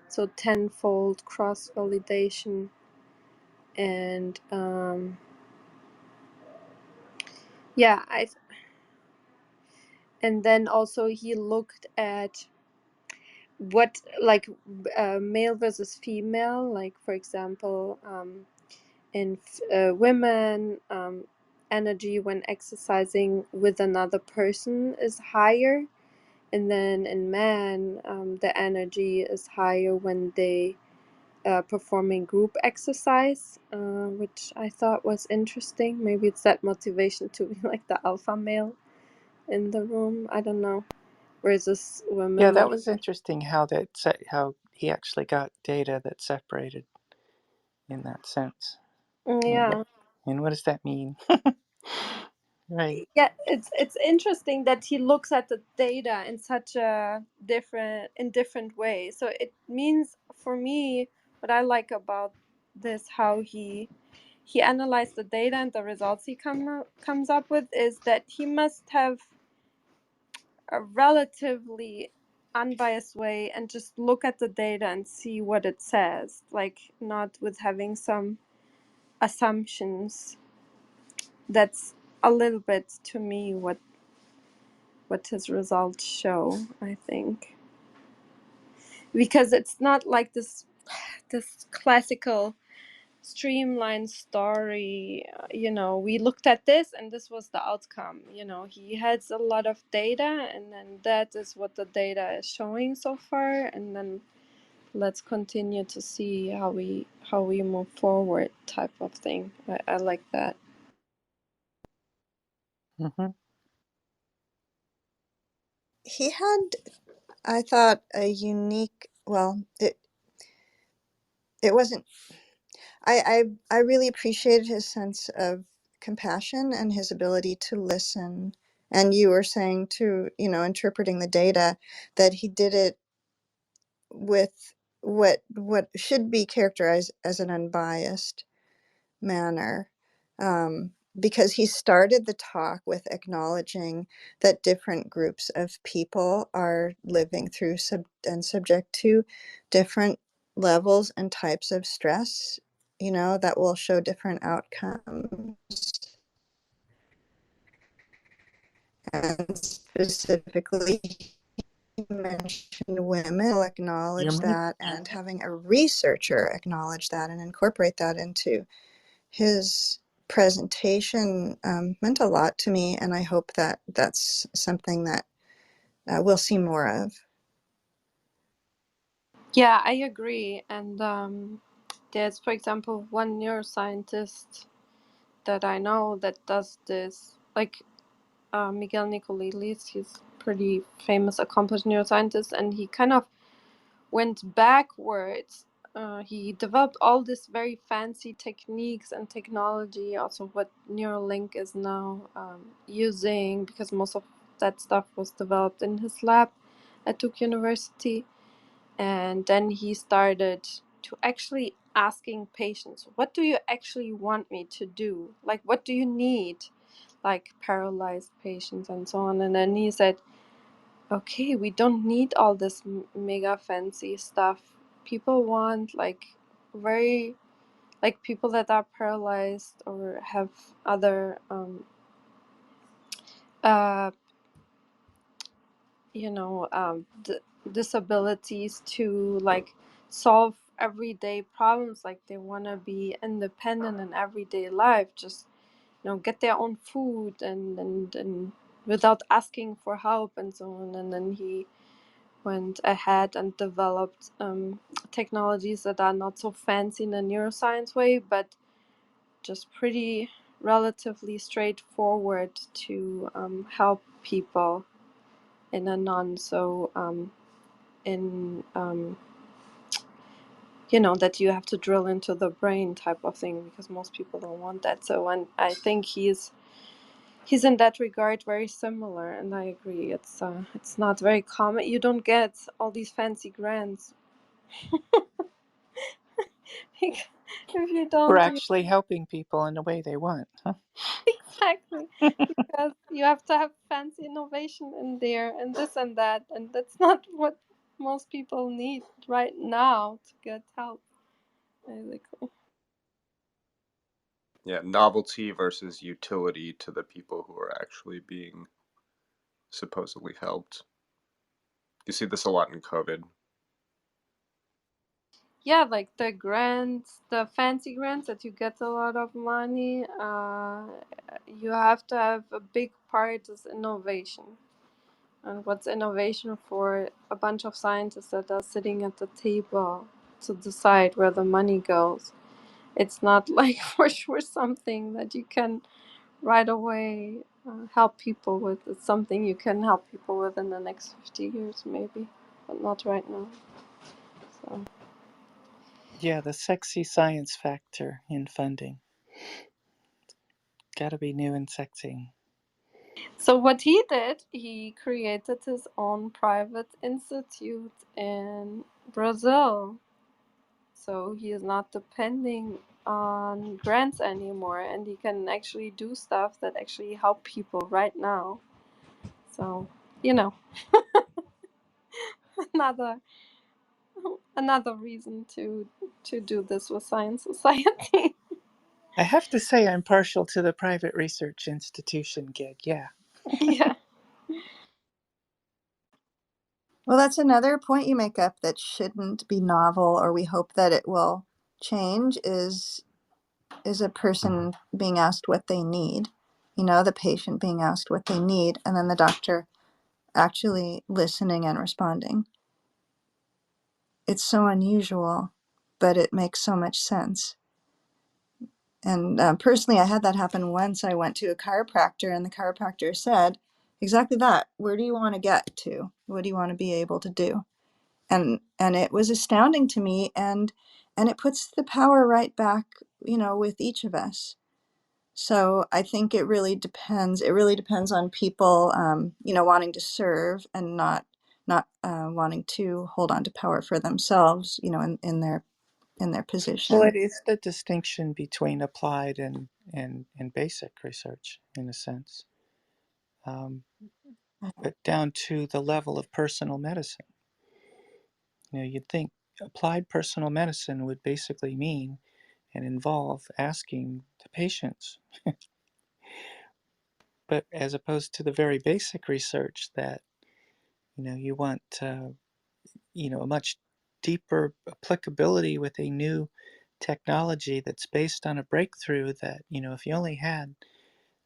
Speaker 1: so tenfold cross validation. And yeah, and then also he looked at what like male versus female, like for example, in women, energy when exercising with another person is higher, And then in man, the energy is higher when they performing group exercise, which I thought was interesting. Maybe it's that motivation to be like the alpha male in the room. I don't know. Versus
Speaker 3: Yeah,
Speaker 1: women.
Speaker 3: that was interesting how how he actually got data that separated in that sense. And
Speaker 1: Yeah.
Speaker 3: what does that mean? Right.
Speaker 1: Yeah, it's interesting that he looks at the data in such a different way. So it means for me, what I like about this, how he analyzed the data and the results he comes up with, is that he must have a relatively unbiased way and just look at the data and see what it says, like not with having some assumptions. That's a little bit to me what his results show, I think, because it's not like this classical streamlined story. We looked at this and this was the outcome. He has a lot of data, and then that is what the data is showing so far, and then let's continue to see how we move forward, type of thing. I like that.
Speaker 3: Hmm.
Speaker 5: He had, I thought, a unique, well, it wasn't, I really appreciated his sense of compassion and his ability to listen. And you were saying too, interpreting the data, that he did it with what should be characterized as an unbiased manner, because he started the talk with acknowledging that different groups of people are living through and subject to different levels and types of stress, that will show different outcomes. And specifically, he mentioned women will
Speaker 3: You're
Speaker 5: acknowledge
Speaker 3: muted.
Speaker 5: that, and having a researcher acknowledge that and incorporate that into his presentation meant a lot to me, and I hope that that's something that we'll see more of.
Speaker 1: Yeah, I agree. And there's, for example, one neuroscientist that I know that does this, like Miguel Nicolelis. He's pretty famous, accomplished neuroscientist, and he kind of went backwards. He developed all these very fancy techniques and technology, also what Neuralink is now using, because most of that stuff was developed in his lab at Duke University. And then he started to actually asking patients, what do you actually want me to do? Like, what do you need? Like paralyzed patients and so on. And then he said, okay, we don't need all this mega fancy stuff. People want very, like people that are paralyzed or have other, uh, disabilities, to like solve everyday problems. Like they want to be independent in everyday life, just get their own food and without asking for help and so on. And then he went ahead and developed technologies that are not so fancy in a neuroscience way, but just pretty relatively straightforward to help people in a non so in that you have to drill into the brain type of thing, because most people don't want that. So, and I think he's in that regard very similar, and I agree. It's not very common. You don't get all these fancy grants if you
Speaker 3: We're
Speaker 1: don't do.
Speaker 3: actually helping people in the way they want. Huh?
Speaker 1: Exactly, because you have to have fancy innovation in there and this and that, and that's not what most people need right now to get help, basically.
Speaker 6: Yeah, novelty versus utility to the people who are actually being supposedly helped. You see this a lot in COVID.
Speaker 1: Yeah, like the grants, the fancy grants that you get a lot of money, you have to have a big part is innovation. And what's innovation for a bunch of scientists that are sitting at the table to decide where the money goes? It's not like for sure something that you can right away help people with. It's something you can help people with in the next 50 years, maybe, but not right now. So,
Speaker 3: Yeah, the sexy science factor in funding. Gotta be new and sexy.
Speaker 1: so what he did, he created his own private institute in Brazil. So he is not depending on grants anymore, and he can actually do stuff that actually help people right now. So, you know, another another reason to do this with Science Society.
Speaker 3: I have to say I'm partial to the private research institution gig, yeah.
Speaker 1: Yeah.
Speaker 5: Well, that's another point you make up that shouldn't be novel, or we hope that it will change, is a person being asked what they need, the patient being asked what they need, and then the doctor actually listening and responding. It's so unusual, but it makes so much sense. And personally, I had that happen once. I went to a chiropractor, and the chiropractor said exactly that. Where do you want to get to? What do you want to be able to do? And it was astounding to me, and it puts the power right back, with each of us. So I think it really depends. It really depends on people, wanting to serve and not wanting to hold on to power for themselves, in their
Speaker 3: Well, it
Speaker 5: position.
Speaker 3: is the distinction between applied and basic research, in a sense, but down to the level of personal medicine. You'd think applied personal medicine would basically mean and involve asking the patients, but as opposed to the very basic research that you want, a much deeper applicability with a new technology that's based on a breakthrough that if you only had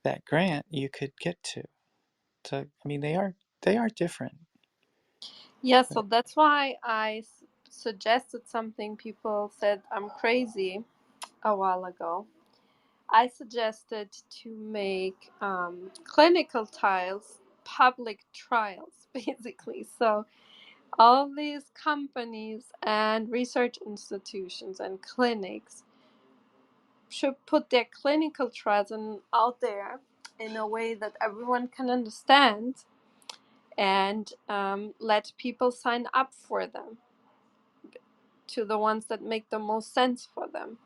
Speaker 3: that grant you could get to. So I mean they are different.
Speaker 1: Yeah, so
Speaker 3: But
Speaker 1: that's why I suggested something. People said I'm crazy a while ago. I suggested to make clinical trials public trials, basically. So all these companies and research institutions and clinics should put their clinical trials out there in a way that everyone can understand, and let people sign up for them, to the ones that make the most sense for them.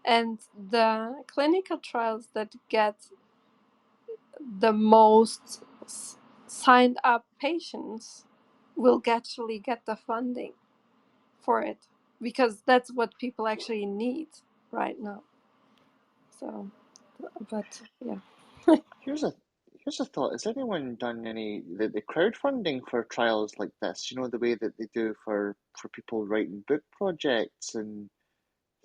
Speaker 1: And the clinical trials that get the most signed up patients will actually get the funding for it, because that's what people actually need right now. So, but yeah.
Speaker 4: Here's a thought. Has anyone done any the crowdfunding for trials like this? The way that they do for people writing book projects and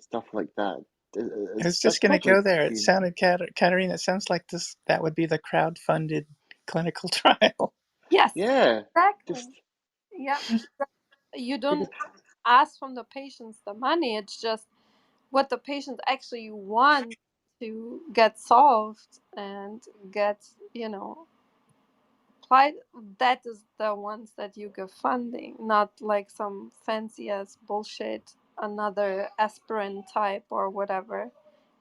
Speaker 4: stuff like that.
Speaker 3: I was
Speaker 4: That's
Speaker 3: just going to
Speaker 4: probably
Speaker 3: go there. It
Speaker 4: been,
Speaker 3: sounded, Katerina, it sounds like that would be the crowd-funded clinical trial.
Speaker 1: Yes,
Speaker 4: yeah,
Speaker 1: exactly.
Speaker 4: just
Speaker 1: Yeah, you
Speaker 4: because
Speaker 1: don't ask from the patients the money. It's just what the patients actually want to get solved and get, applied. That is the ones that you give funding, not like some fancy ass bullshit, another aspirin type or whatever.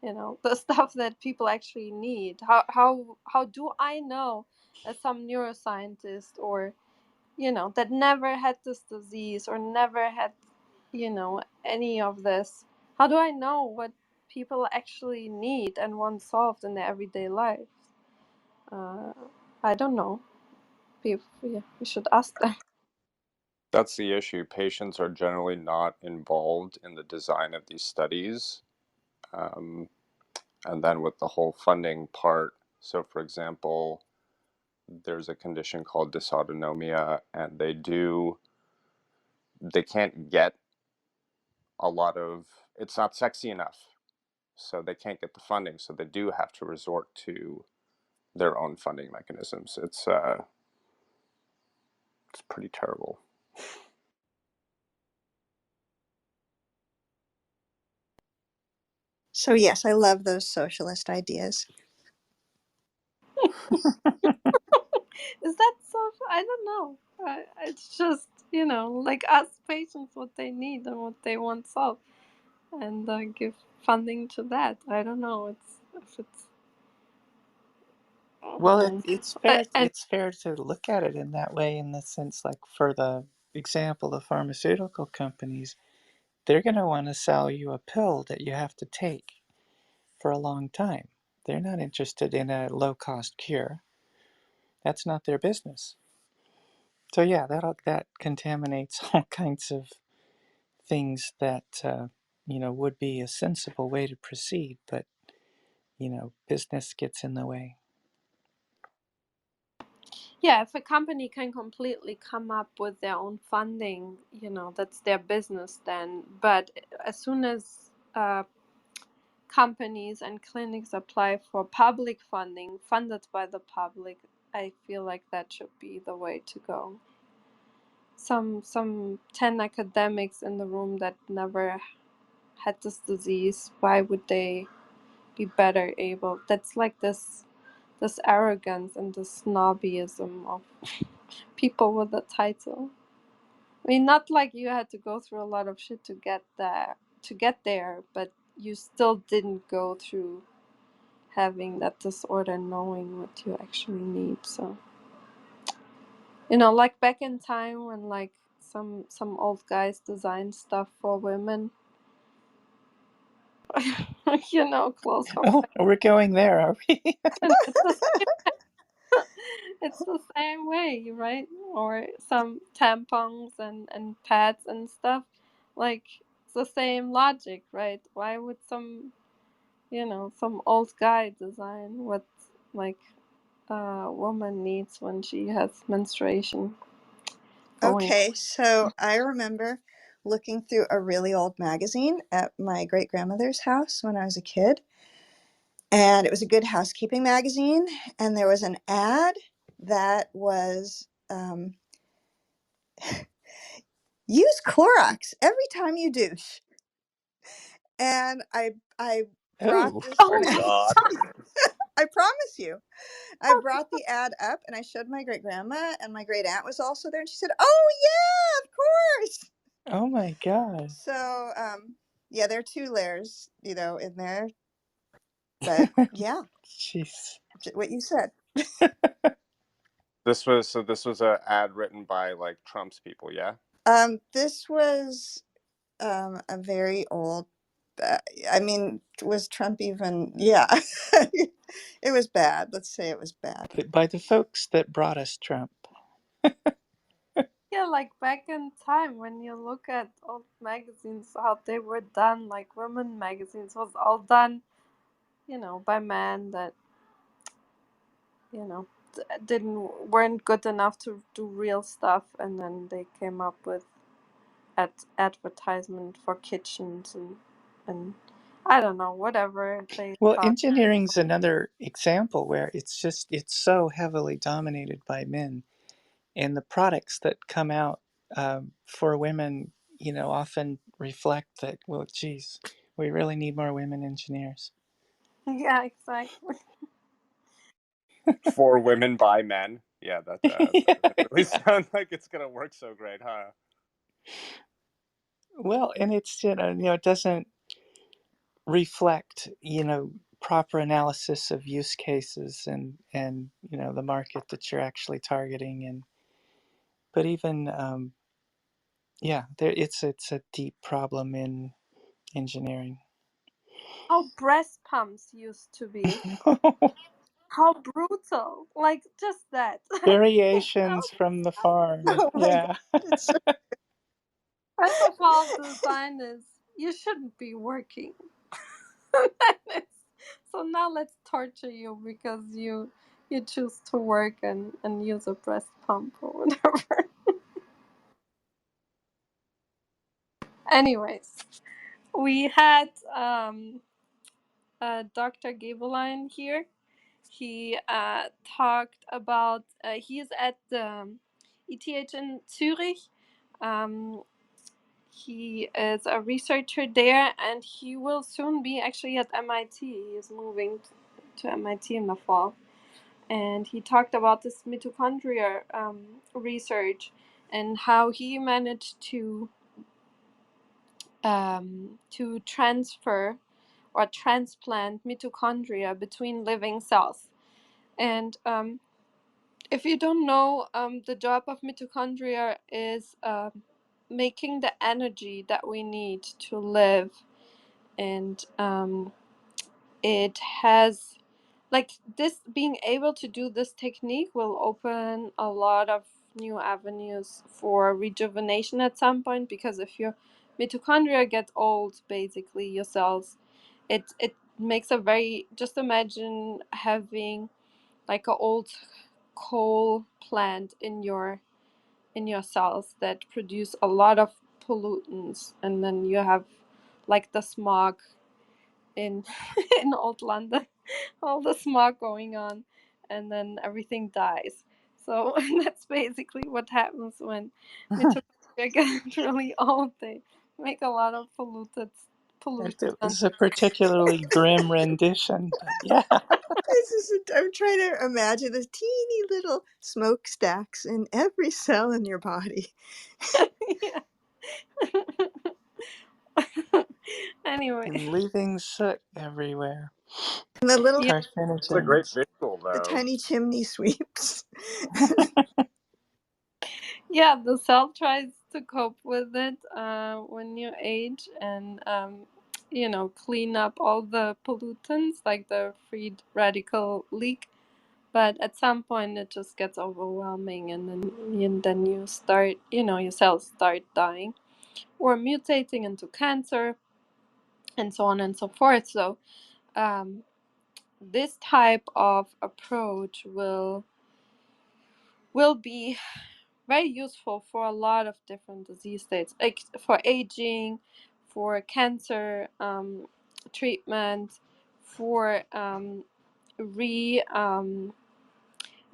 Speaker 1: The stuff that people actually need. How do I know, as some neuroscientist, or that never had this disease or never had any of this, how do I know what people actually need and want solved in their everyday lives? uh, I don't know. Yeah, we should ask them.
Speaker 6: That's the issue. Patients are generally not involved in the design of these studies. Um, and then with the whole funding part, so for example, there's a condition called dysautonomia, and they can't get a lot of, it's not sexy enough, so they can't get the funding, so they do have to resort to their own funding mechanisms. It's It's pretty terrible.
Speaker 5: So yes, I love those socialist ideas.
Speaker 1: Is that so? I don't know. It's just, like ask patients what they need and what they want solved, and give funding to that. I don't know. It's if it's
Speaker 3: Well,
Speaker 1: um,
Speaker 3: it's fair.
Speaker 1: and
Speaker 3: It's fair to look at it in that way, in the sense, like for the example, the pharmaceutical companies, they're going to want to sell you a pill that you have to take for a long time. They're not interested in a low-cost cure. That's not their business. So yeah, that contaminates all kinds of things that would be a sensible way to proceed, but business gets in the way.
Speaker 1: yeah, if a company can completely come up with their own funding, that's their business then. But as soon as companies and clinics apply for public funding funded by the public, I feel like that should be the way to go. Some 10 academics in the room that never had this disease, why would they be better able? That's like this arrogance and this snobbyism of people with a title. I mean, not like you had to go through a lot of shit to get there, but you still didn't go through having that disorder, knowing what you actually need. So, like back in time when like some old guys designed stuff for women, clothes for
Speaker 3: Oh, we're going there, are we?
Speaker 1: women. It's the same way, right? Or some tampons and pads and stuff. Like it's the same logic, right? Why would some old guy design what like a woman needs when she has menstruation going?
Speaker 5: Okay, so I remember looking through a really old magazine at my great grandmother's house when I was a kid, and it was a Good Housekeeping magazine, and there was an ad that was use Clorox every time you douche. And I brought
Speaker 3: Oh,
Speaker 5: this
Speaker 1: Oh
Speaker 6: Oh
Speaker 1: my
Speaker 6: God.
Speaker 5: I promise you. I brought the ad up and I showed my great grandma, and my great aunt was also there, and she said, "Oh yeah, of course."
Speaker 3: oh my God.
Speaker 5: So yeah, there are two layers, in there, but yeah,
Speaker 3: Jeez.
Speaker 5: what you said.
Speaker 6: This was a ad written by like Trump's people, yeah?
Speaker 5: This was a very old. Uh, I mean, was Trump even? Yeah, it was bad. Let's say it was bad.
Speaker 3: By the folks that brought us Trump.
Speaker 1: Yeah, like back in time when you look at old magazines, how they were done, like women magazines was all done, by men that weren't good enough to do real stuff, and then they came up with advertisement for kitchens and I don't know, whatever they
Speaker 3: Well,
Speaker 1: thought.
Speaker 3: engineering's another example where it's so heavily dominated by men, and the products that come out for women, often reflect that. Well, geez, we really need more women engineers.
Speaker 1: Yeah, exactly.
Speaker 6: For women by men. Yeah, that doesn't really sound like it's gonna work so great, huh?
Speaker 3: Well, and it's it doesn't reflect proper analysis of use cases and the market that you're actually targeting, and but even yeah, it's a deep problem in engineering.
Speaker 1: How breast pumps used to be. How brutal. Like just that.
Speaker 3: Variations from the farm.
Speaker 5: Oh my God,
Speaker 3: Yeah.
Speaker 5: it's so
Speaker 1: First of all, the sign is you shouldn't be working. So now let's torture you because you choose to work and use a breast pump or whatever. Anyways, we had Dr. Gabeline here. He talked about he's at the ETH in Zurich. Um, he is a researcher there, and he will soon be actually at MIT. He is moving to MIT in the fall. And he talked about this mitochondria research and how he managed to transfer or transplant mitochondria between living cells. And if you don't know, the job of mitochondria is making the energy that we need to live. And it has, like, this, being able to do this technique will open a lot of new avenues for rejuvenation at some point, because if your mitochondria get old, basically your cells, it makes a very, just imagine having like an old coal plant in your cells that produce a lot of pollutants, and then you have like the smog in in old London, all the smog going on, and then everything dies. So that's basically what happens when mitochondria get really old. They make a lot of
Speaker 3: It
Speaker 1: pollutants.
Speaker 3: was a particularly grim rendition, but yeah.
Speaker 5: I'm trying to imagine the teeny little smokestacks in every cell in your body.
Speaker 1: Yeah. Anyway,
Speaker 3: And leaving soot everywhere.
Speaker 5: And the little,
Speaker 1: yeah,
Speaker 6: It's a great
Speaker 3: Carcinogens.
Speaker 6: visual,
Speaker 5: the
Speaker 6: though.
Speaker 5: tiny chimney sweeps.
Speaker 1: yeah, the cell tries to cope with it when you age, and clean up all the pollutants like the free radical leak. But at some point, it just gets overwhelming, and then you start, your cells start dying or mutating into cancer, and so on and so forth. So um, this type of approach will be very useful for a lot of different disease states, like for aging, for cancer treatment, for re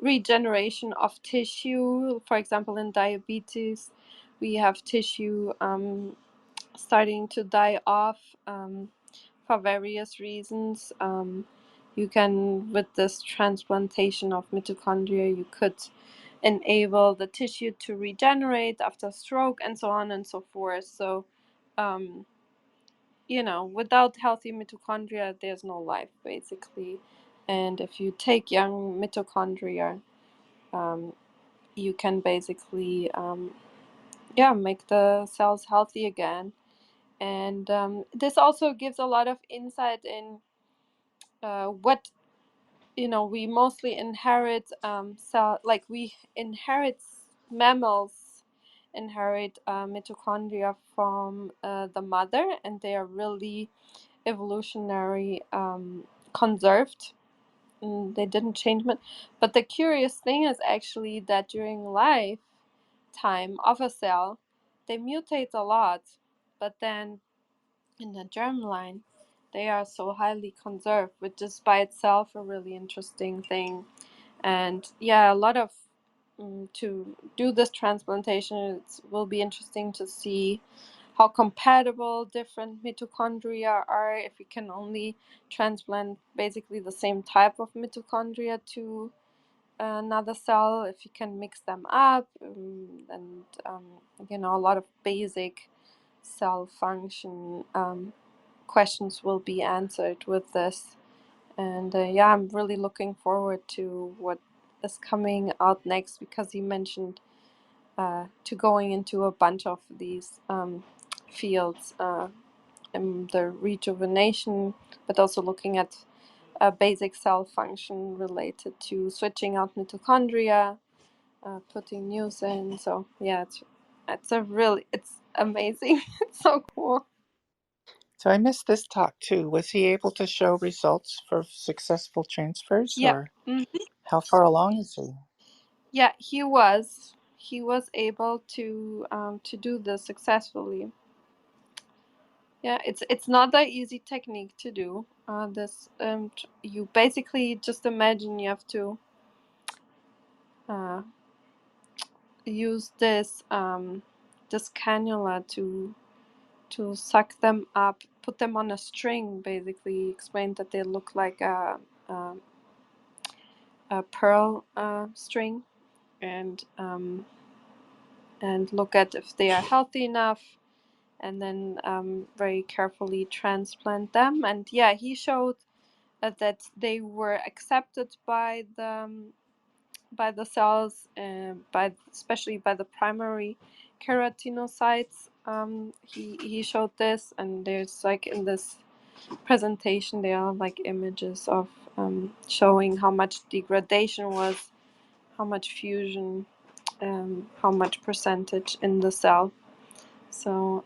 Speaker 1: regeneration of tissue. For example, in diabetes, we have tissue starting to die off for various reasons. You can, with this transplantation of mitochondria, you could enable the tissue to regenerate after stroke, and so on and so forth. So, without healthy mitochondria, there's no life, basically. And if you take young mitochondria, um, you can basically, make the cells healthy again. And this also gives a lot of insight in what, we mostly inherit like we inherit, mammals inherit mitochondria from the mother, and they are really evolutionary conserved. They didn't change much. But the curious thing is actually that during lifetime of a cell, they mutate a lot, but then in the germline, they are so highly conserved, which is by itself a really interesting thing. And yeah, a lot of to do this transplantation, it will be interesting to see how compatible different mitochondria are. If we can only transplant basically the same type of mitochondria to another cell, if you can mix them up, and a lot of basic cell function questions will be answered with this. And yeah, I'm really looking forward to what is coming out next, because he mentioned to going into a bunch of these fields, and the rejuvenation, but also looking at basic cell function related to switching out mitochondria, putting news in. So yeah, it's amazing. It's so cool.
Speaker 3: So I missed this talk too. Was he able to show results for successful transfers,
Speaker 1: Yeah.
Speaker 3: or how far along is he?
Speaker 1: Yeah, he was able to do this successfully. Yeah, it's not that easy technique to do. This you basically just imagine you have to use this this cannula to suck them up, put them on a string. Basically, he explained that they look like a pearl string, and look at if they are healthy enough, and then very carefully transplant them. And yeah, he showed that they were accepted by the cells, by especially by the primary keratinocytes. He showed this, and there's like in this presentation there are like images of showing how much degradation was, how much fusion, how much percentage in the cell. So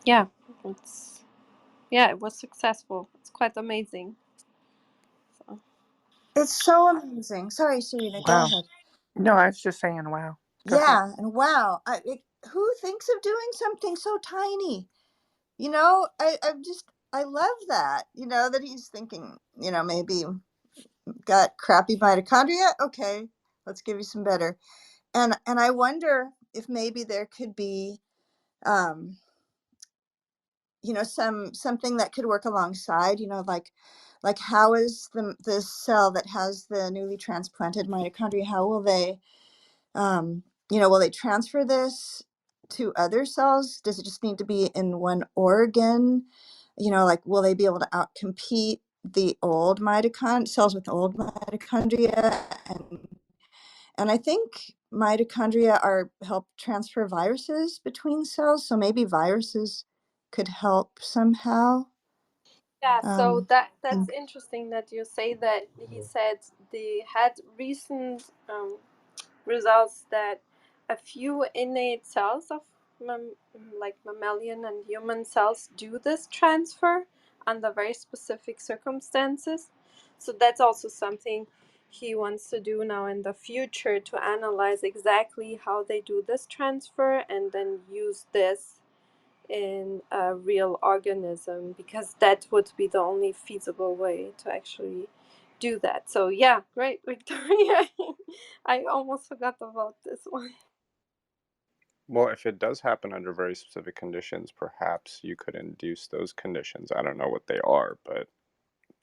Speaker 1: yeah, it was successful. It's quite amazing. So.
Speaker 5: It's so amazing. Sorry, Serena, go
Speaker 3: Wow.
Speaker 5: ahead.
Speaker 3: No, I was just saying, wow. Go ahead.
Speaker 5: Yeah, and wow, who thinks of doing something so tiny? You know, I love that. You know, that he's thinking, you know, maybe got crappy mitochondria. Okay, let's give you some better. And I wonder if maybe there could be, you know, something that could work alongside. You know, like how is the cell that has the newly transplanted mitochondria? How will they, you know, will they transfer this to other cells? Does it just need to be in one organ? You know, like, will they be able to outcompete the old cells with old mitochondria? And I think mitochondria help transfer viruses between cells. So maybe viruses could help somehow.
Speaker 1: Yeah, so
Speaker 5: Um,
Speaker 1: that's interesting that you say that. He said they had recent results that a few innate cells of like mammalian and human cells do this transfer under very specific circumstances. So that's also something he wants to do now in the future, to analyze exactly how they do this transfer and then use this in a real organism, because that would be the only feasible way to actually do that. So yeah, great, Victoria. I almost forgot about this one.
Speaker 6: Well, if it does happen under very specific conditions, perhaps you could induce those conditions. I don't know what they are, but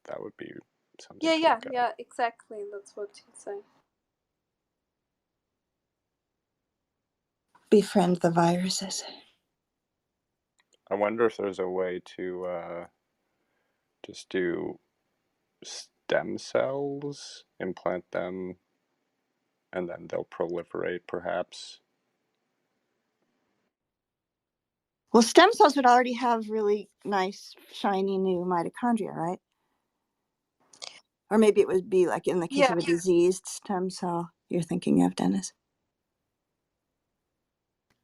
Speaker 6: that would be something to look at.
Speaker 1: Yeah, exactly. That's what he said.
Speaker 5: Befriend the viruses.
Speaker 6: I wonder if there's a way to just do stem cells, implant them, and then they'll proliferate, perhaps.
Speaker 5: Well, stem cells would already have really nice, shiny new mitochondria, right? Or maybe it would be like in the case
Speaker 1: Yeah.
Speaker 5: of a diseased stem cell you're thinking of, Dennis.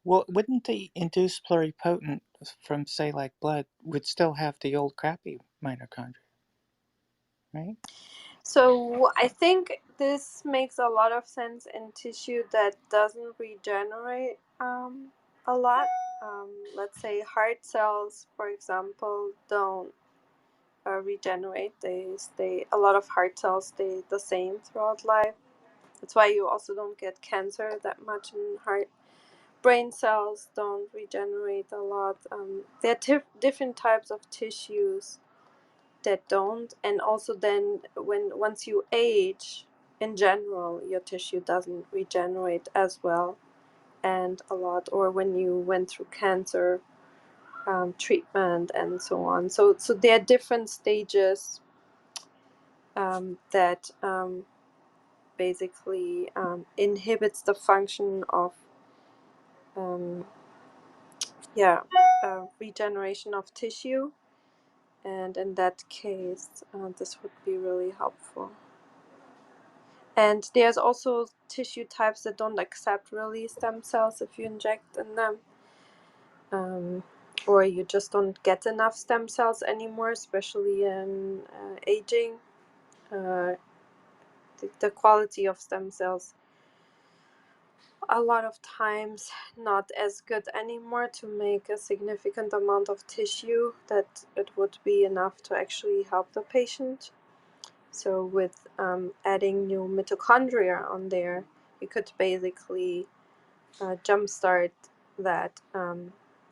Speaker 3: Well, wouldn't the induced pluripotent from, say, like blood, would still have the old crappy mitochondria, right?
Speaker 1: So I think this makes a lot of sense in tissue that doesn't regenerate a lot. Let's say heart cells, for example, don't regenerate. They stay. A lot of heart cells stay the same throughout life. That's why you also don't get cancer that much in heart. Brain cells don't regenerate a lot. There are different types of tissues that don't, and also then once you age, in general, your tissue doesn't regenerate as well and a lot, or when you went through cancer treatment and so on. So there are different stages that basically inhibits the function of um, regeneration of tissue, and in that case this would be really helpful. And there's also tissue types that don't accept really stem cells if you inject in them, or you just don't get enough stem cells anymore, especially in aging. The quality of stem cells a lot of times not as good anymore to make a significant amount of tissue that it would be enough to actually help the patient. So with adding new mitochondria on there, you could basically jumpstart that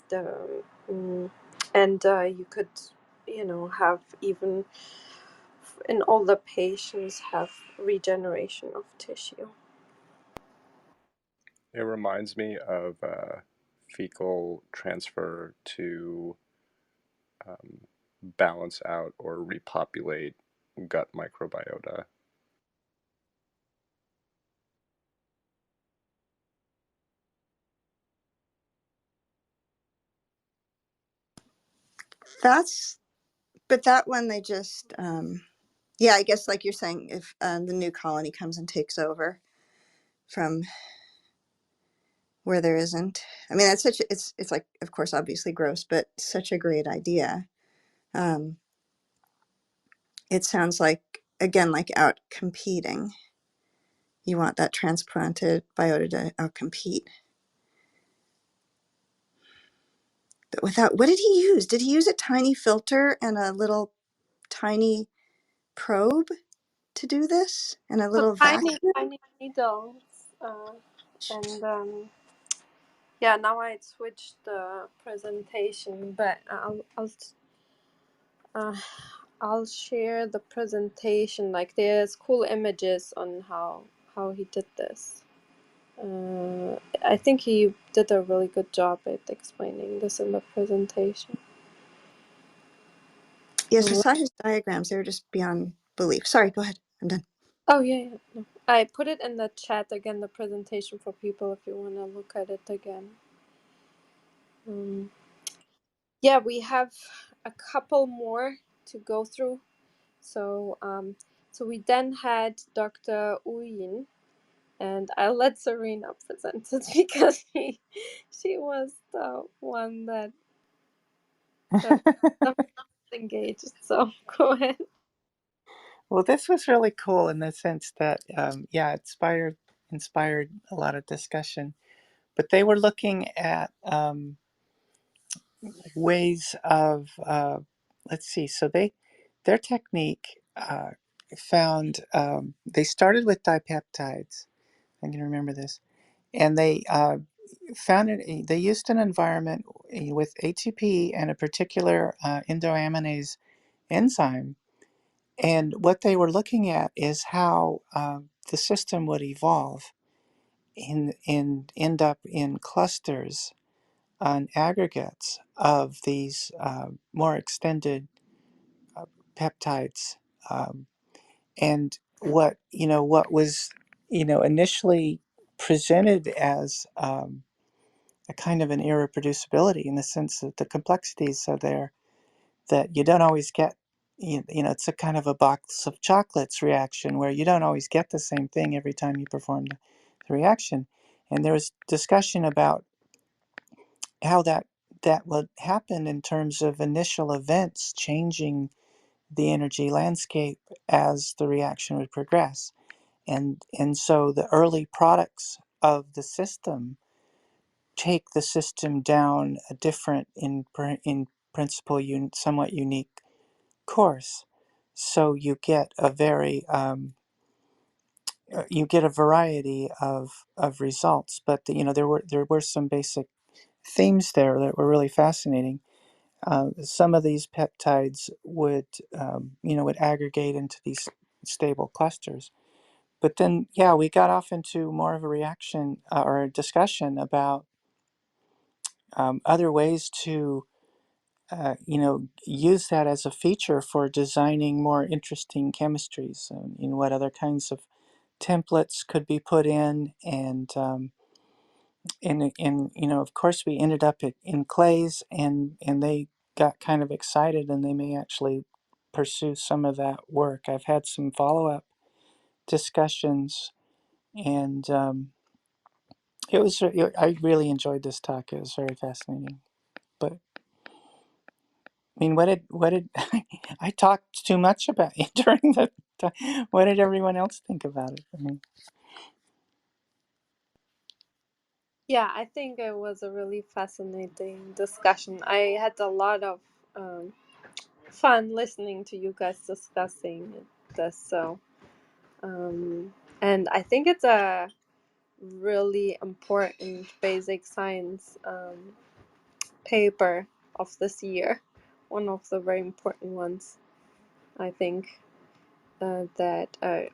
Speaker 1: the and you could, have even in older patients have regeneration of tissue.
Speaker 6: It reminds me of fecal transfer to balance out or repopulate gut microbiota.
Speaker 5: That's, but that one they just, yeah, I guess like you're saying, if the new colony comes and takes over from where there isn't. I mean, that's such it's like, of course, obviously gross, but such a great idea. Um, it sounds like, again, like out competing. You want that transplanted biota to out compete. But without, what did he use? Did he use a tiny filter and a little tiny probe to do this, and a
Speaker 1: So
Speaker 5: little
Speaker 1: tiny,
Speaker 5: vacuum?
Speaker 1: tiny needles, and yeah. Now I switched the presentation, but uh, I'll share the presentation. Like there's cool images on how he did this. I think he did a really good job at explaining this in the presentation.
Speaker 5: Yes, I saw his diagrams. They were just beyond belief. Sorry, go ahead. I'm done.
Speaker 1: Oh yeah, yeah. No. I put it in the chat again, the presentation for people if you want to look at it again. Yeah, we have a couple more to go through. So so we then had Dr. Uyin, and I'll let Serena present it because she was the one that engaged. So go ahead.
Speaker 3: Well, this was really cool in the sense that, yeah, it inspired a lot of discussion. But they were looking at ways of, let's see, so their technique found, they started with dipeptides. I can remember this. And they found it, they used an environment with ATP and a particular endoaminase enzyme. And what they were looking at is how the system would evolve and end up in clusters on aggregates of these more extended peptides. Um, and what was initially presented as a kind of an irreproducibility in the sense that the complexities are there that you don't always get. It's a kind of a box of chocolates reaction where you don't always get the same thing every time you perform the reaction. And there was discussion about how that would happen in terms of initial events changing the energy landscape as the reaction would progress. And so the early products of the system take the system down a different, in principle, somewhat unique course. So you get a variety of results. But there were some basic themes there that were really fascinating. Some of these peptides would aggregate into these stable clusters. But then, yeah, we got off into more of a reaction or a discussion about other ways to, use that as a feature for designing more interesting chemistries. What other kinds of templates could be put in, and of course, we ended up in clays, and they got kind of excited, and they may actually pursue some of that work. I've had some follow up discussions, and I really enjoyed this talk. It was very fascinating. But I mean, what did I talked too much about it during the time? What did everyone else think about it? I mean,
Speaker 1: Yeah, I think it was a really fascinating discussion. I had a lot of fun listening to you guys discussing this. So, and I think it's a really important basic science paper of this year. One of the very important ones, I think, that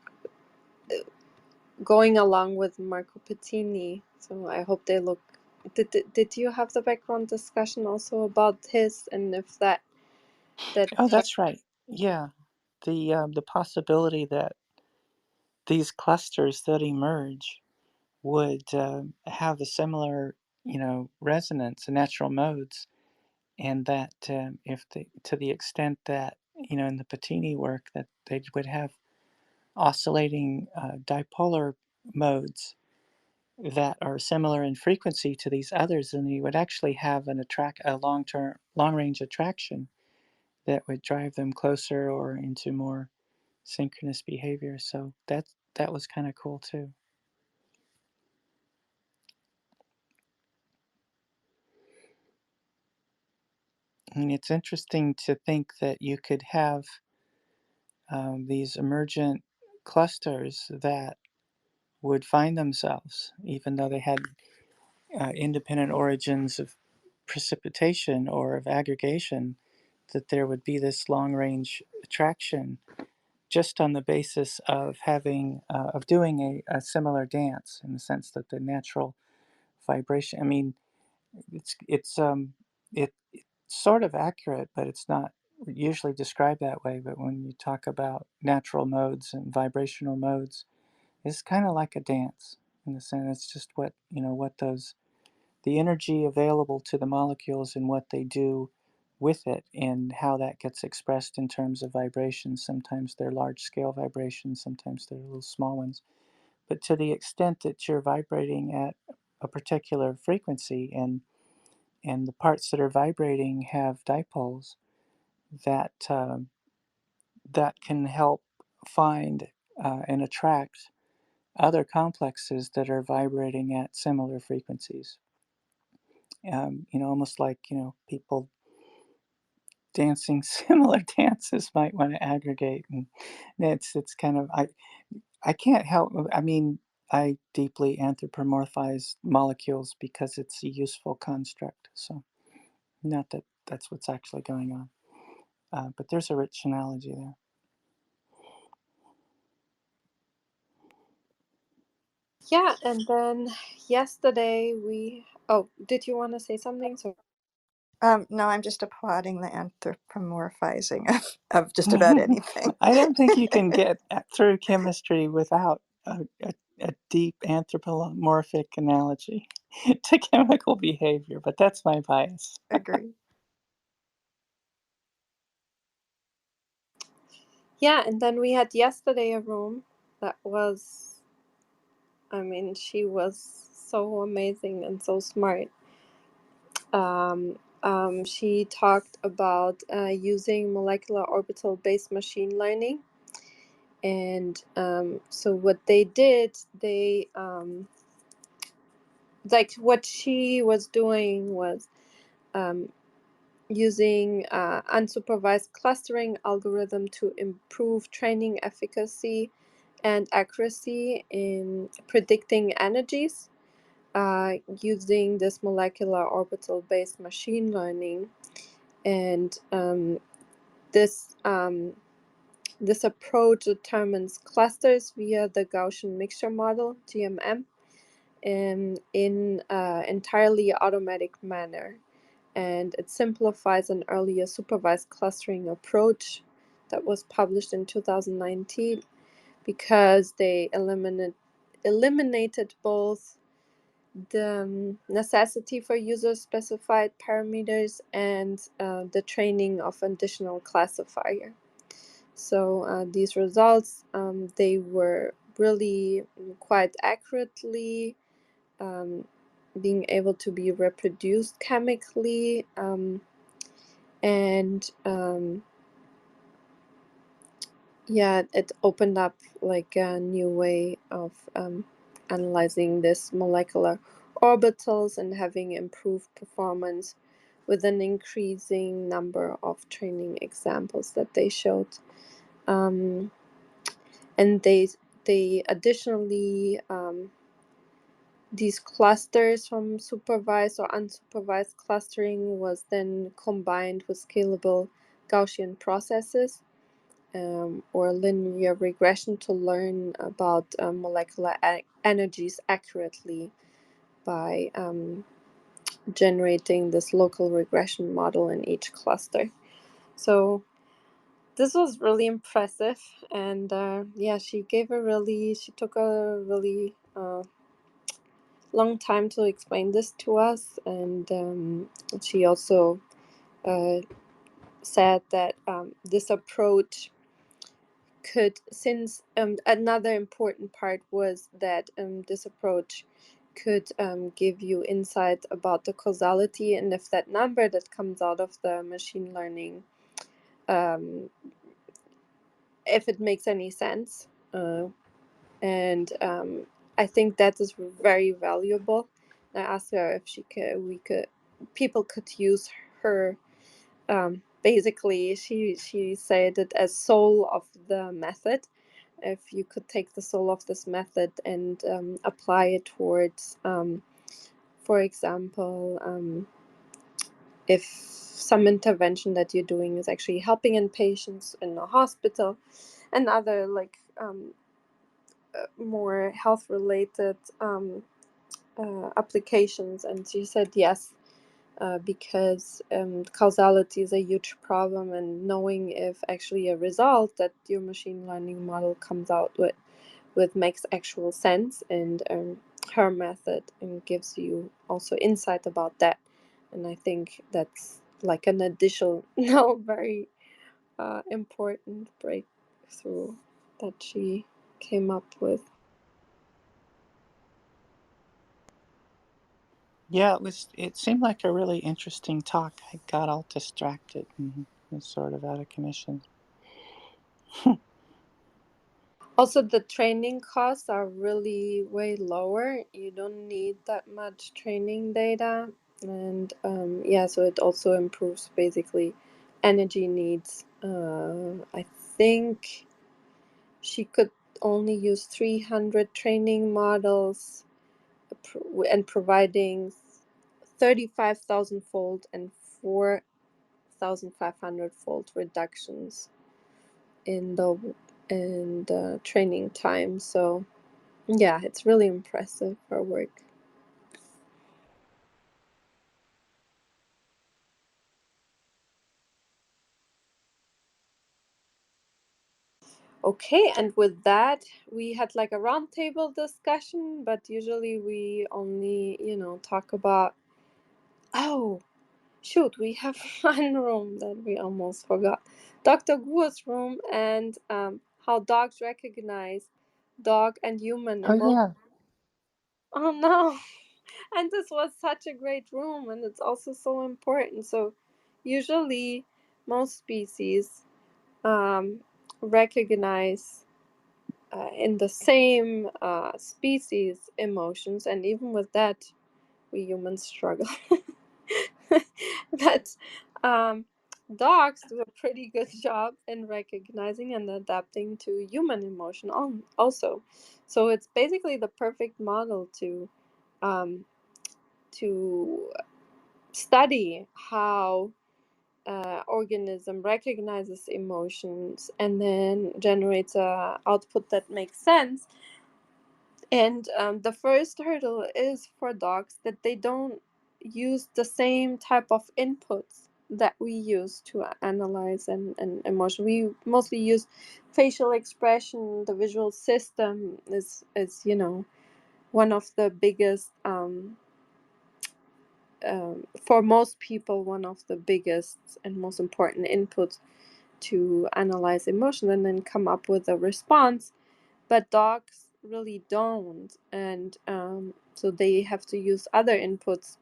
Speaker 1: going along with Marco Pettini. So I hope they look. Did you have the background discussion also about his, and if that
Speaker 3: Oh, that's right. Yeah, the possibility that these clusters that emerge would have a similar, resonance in natural modes, and that if they, to the extent that in the Patini work, that they would have oscillating dipolar modes that are similar in frequency to these others, then you would actually have a long range attraction that would drive them closer or into more synchronous behavior. So that was kind of cool too. And it's interesting to think that you could have these emergent clusters that would find themselves, even though they had independent origins of precipitation or of aggregation, that there would be this long range attraction just on the basis of doing a similar dance, in the sense that the natural vibration. I mean, it's sort of accurate, but it's not usually described that way. But when you talk about natural modes and vibrational modes, it's kind of like a dance in the sense. It's just what those the energy available to the molecules and what they do with it, and how that gets expressed in terms of vibrations. Sometimes they're large scale vibrations, sometimes they're little small ones. But to the extent that you're vibrating at a particular frequency, and the parts that are vibrating have dipoles, that that can help find and attract other complexes that are vibrating at similar frequencies. Almost like people dancing similar dances might want to aggregate, and it's kind of I can't help. I mean, I deeply anthropomorphize molecules because it's a useful construct. So not that that's what's actually going on. But there's a rich analogy there.
Speaker 1: Yeah, and then yesterday oh, did you want to say something? So
Speaker 5: No, I'm just applauding the anthropomorphizing of just about anything.
Speaker 3: I don't think you can get through chemistry without a deep anthropomorphic analogy to chemical behavior, but that's my bias.
Speaker 5: Agree.
Speaker 1: yeah, and then we had yesterday a room that was, I mean, she was so amazing and so smart. She talked about using molecular orbital based machine learning. And so what they did, like what she was doing was using unsupervised clustering algorithm to improve training efficacy and accuracy in predicting energies using this molecular orbital based machine learning. And this this approach determines clusters via the Gaussian mixture model, GMM, in an entirely automatic manner. And it simplifies an earlier supervised clustering approach that was published in 2019, because they eliminated both the necessity for user-specified parameters and the training of additional classifier. So these results, they were really quite accurately being able to be reproduced chemically, and yeah, it opened up like a new way of analyzing this molecular orbitals and having improved performance with an increasing number of training examples that they showed. And they additionally these clusters from supervised or unsupervised clustering was then combined with scalable Gaussian processes, or linear regression, to learn about molecular energies accurately by generating this local regression model in each cluster. So this was really impressive, and yeah, she took a really long time to explain this to us, and she also said that this approach could, since another important part was that this approach could give you insight about the causality, and if that number that comes out of the machine learning, if it makes any sense. And I think that is very valuable. I asked her if people could use her. Basically, she said it as soul of the method. If you could take the soul of this method and apply it towards, for example, if some intervention that you're doing is actually helping in patients in a hospital, and other like more health related applications. And she said yes, because causality is a huge problem, and knowing if actually a result that your machine learning model comes out with makes actual sense, and her method gives you also insight about that. And I think that's like an additional no very important breakthrough that she came up with.
Speaker 3: Yeah, it seemed like a really interesting talk. I got all distracted and was sort of out of commission.
Speaker 1: Also, the training costs are really way lower. You don't need that much training data. And yeah, so it also improves basically energy needs. I think she could only use 300 training models, and providing 35,000 fold and 4,500 fold reductions in the training time. So yeah, it's really impressive, her work. Okay, and with that, we had like a roundtable discussion, but usually we only, talk about, oh, shoot, we have one room that we almost forgot. Dr. Guo's room, and how dogs recognize dog and human
Speaker 3: Oh
Speaker 1: emotion.
Speaker 3: yeah.
Speaker 1: Oh no. And this was such a great room, and it's also so important. So usually most species recognize in the same species emotions, and even with that we humans struggle. But dogs do a pretty good job in recognizing and adapting to human emotion also. So it's basically the perfect model um, to study how organism recognizes emotions and then generates a output that makes sense. And the first hurdle is for dogs that they don't use the same type of inputs that we use to analyze and emotion. We mostly use facial expression. The visual system is one of the biggest for most people, one of the biggest and most important inputs to analyze emotion and then come up with a response. But dogs really don't, and so they have to use other inputs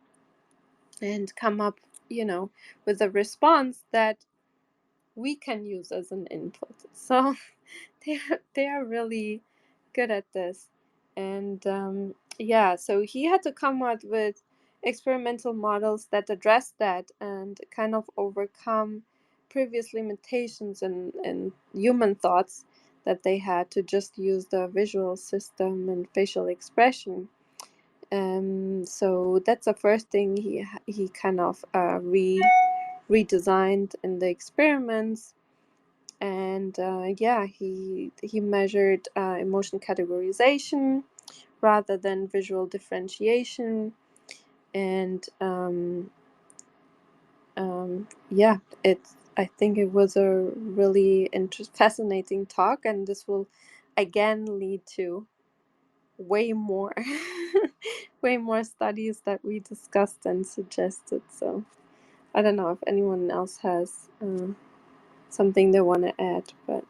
Speaker 1: and come up, with a response that we can use as an input. So they are really good at this. And yeah, so he had to come up with experimental models that address that and kind of overcome previous limitations and human thoughts that they had to just use the visual system and facial expression. So that's the first thing he kind of redesigned in the experiments. And yeah, he measured emotion categorization rather than visual differentiation. And yeah, I think it was a really fascinating talk, and this will again lead to way more way more studies that we discussed and suggested. So I don't know if anyone else has something they want to add, but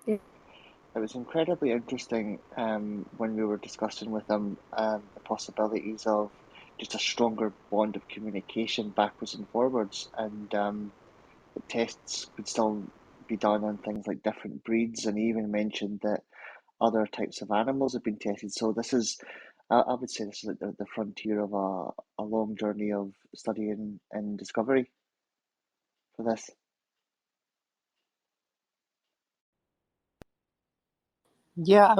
Speaker 1: yeah.
Speaker 4: It was incredibly interesting when we were discussing with him the possibilities of just a stronger bond of communication backwards and forwards, and the tests could still be done on things like different breeds, and he even mentioned that other types of animals have been tested. So this is, I would say, this is like the frontier of a long journey of study and discovery for this.
Speaker 3: Yeah,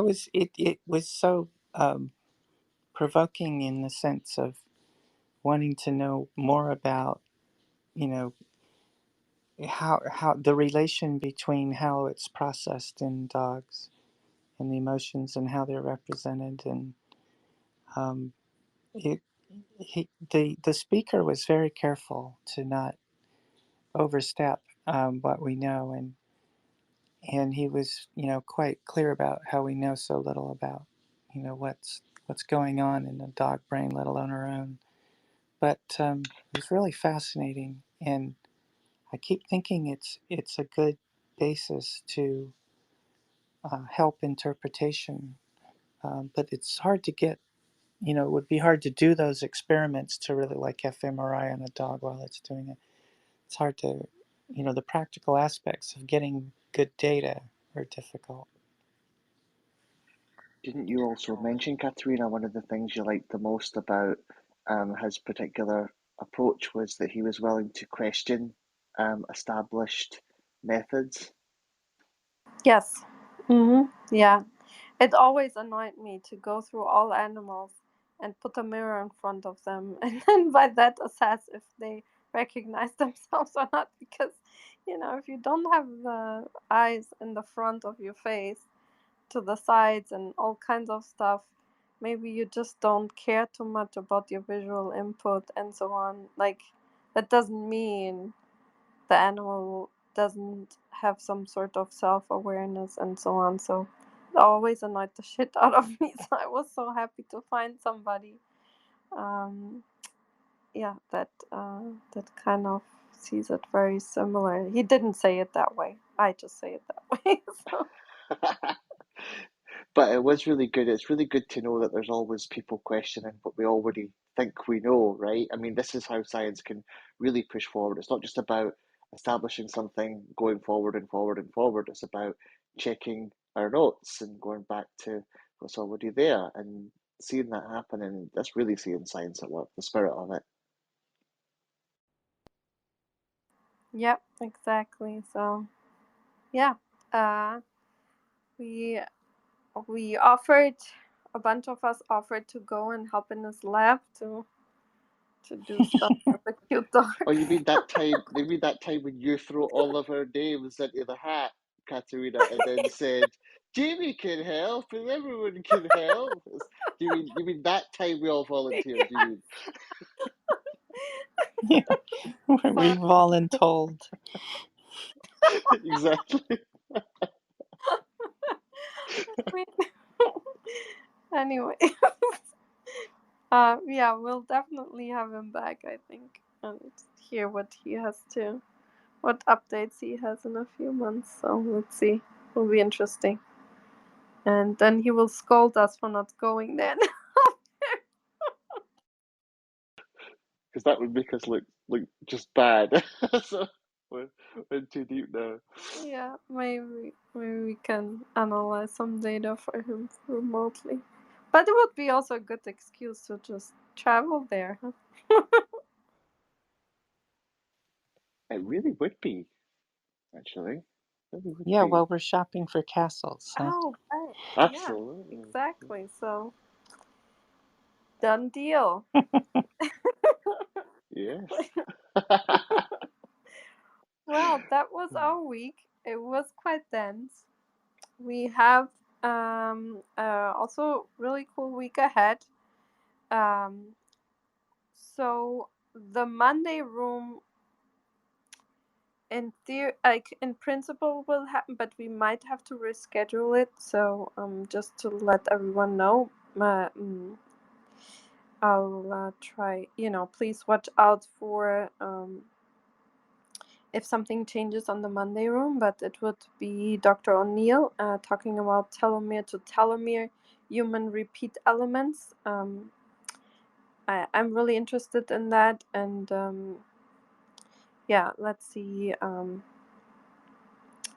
Speaker 3: it was so provoking in the sense of wanting to know more about, you know, how the relation between how it's processed in dogs and the emotions and how they're represented. And um, it, the speaker was very careful to not overstep what we know, and he was, you know, quite clear about how we know so little about, you know, what's going on in a dog brain, let alone our own. But it was really fascinating, and I keep thinking it's a good basis to help interpretation. But it's hard to get, you know, it would be hard to do those experiments to really like fMRI on a dog while it's doing it. It's hard to, you know, the practical aspects of getting good data are difficult.
Speaker 4: Didn't you also mention, Katerina, one of the things you liked the most about his particular approach was that he was willing to question established methods?
Speaker 1: Yes. Yeah. It always annoyed me to go through all animals and put a mirror in front of them and then by that assess if they recognize themselves or not, because if you don't have the eyes in the front of your face, to the sides and all kinds of stuff, maybe you just don't care too much about your visual input and so on. Like, that doesn't mean the animal doesn't have some sort of self-awareness and so on. So it always annoyed the shit out of me. So I was so happy to find somebody um yeah, that kind of sees it very similar. He didn't say it that way, I just say it that way. So
Speaker 4: But it was really good. It's really good to know that there's always people questioning what we already think we know, right? I mean, this is how science can really push forward. It's not just about establishing something, going forward and forward and forward. It's about checking our notes and going back to what's already there and seeing that happen. And that's really seeing science at work, the spirit of it.
Speaker 1: yep, exactly. So yeah, uh we offered, a bunch of us offered to go and help in his lab to do stuff with the cute
Speaker 4: Oh,
Speaker 1: dog.
Speaker 4: you mean that time? You mean that time when you threw all of our names into the hat, Katerina, and then said, "Jamie can help, and everyone can help." You mean that time we all volunteered? You mean
Speaker 3: Yeah,
Speaker 1: So
Speaker 3: we voluntold.
Speaker 4: exactly?
Speaker 1: anyway, yeah, we'll definitely have him back, I think, and hear what updates he has in a few months. So let's see. Will be interesting. And then he will scold us for not going then.
Speaker 4: Because that would make us look just bad. So we're too deep now.
Speaker 1: Yeah, maybe we can analyze some data for him remotely. But it would be also a good excuse to just travel there.
Speaker 4: It really would be, actually. It really would
Speaker 3: Yeah,
Speaker 4: be.
Speaker 3: well, we're shopping for castles, huh?
Speaker 1: Oh, right. Yeah,
Speaker 4: Absolutely.
Speaker 1: exactly. So Done deal.
Speaker 4: Yes.
Speaker 1: Well, that was our week. It was quite dense. We have also really cool week ahead. Um, so the Monday room in like in principle will happen, but we might have to reschedule it. So just to let everyone know, I'll try. Please watch out for if something changes on the Monday room. But it would be Dr. O'Neill talking about telomere to telomere human repeat elements. I'm really interested in that, and yeah, let's see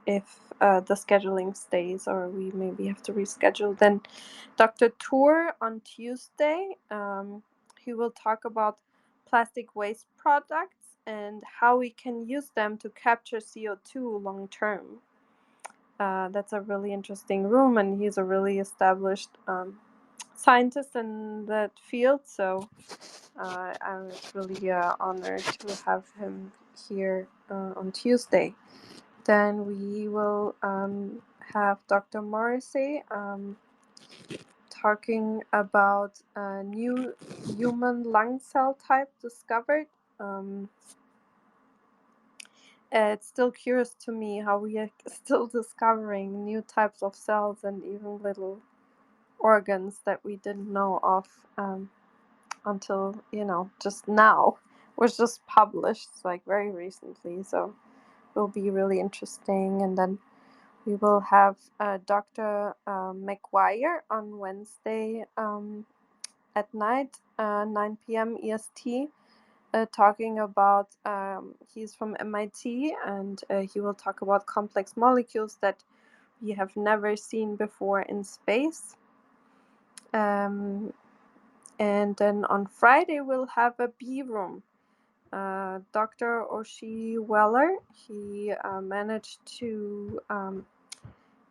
Speaker 1: if the scheduling stays or we maybe have to reschedule. Then Dr. Tour on Tuesday, he will talk about plastic waste products and how we can use them to capture CO2 long term. That's a really interesting room, and he's a really established scientist in that field. So I was really honored to have him here on Tuesday. Then we will have Dr. Morrissey talking about a new human lung cell type discovered. It's still curious to me how we are still discovering new types of cells and even little organs that we didn't know of until, just now. It was just published like very recently, so it will be really interesting. And then we will have Dr. McGuire on Wednesday at night, 9 p.m. EST, talking about, he's from MIT, and he will talk about complex molecules that we have never seen before in space. And then on Friday, we'll have a B room. Dr. Oshie Weller, he managed to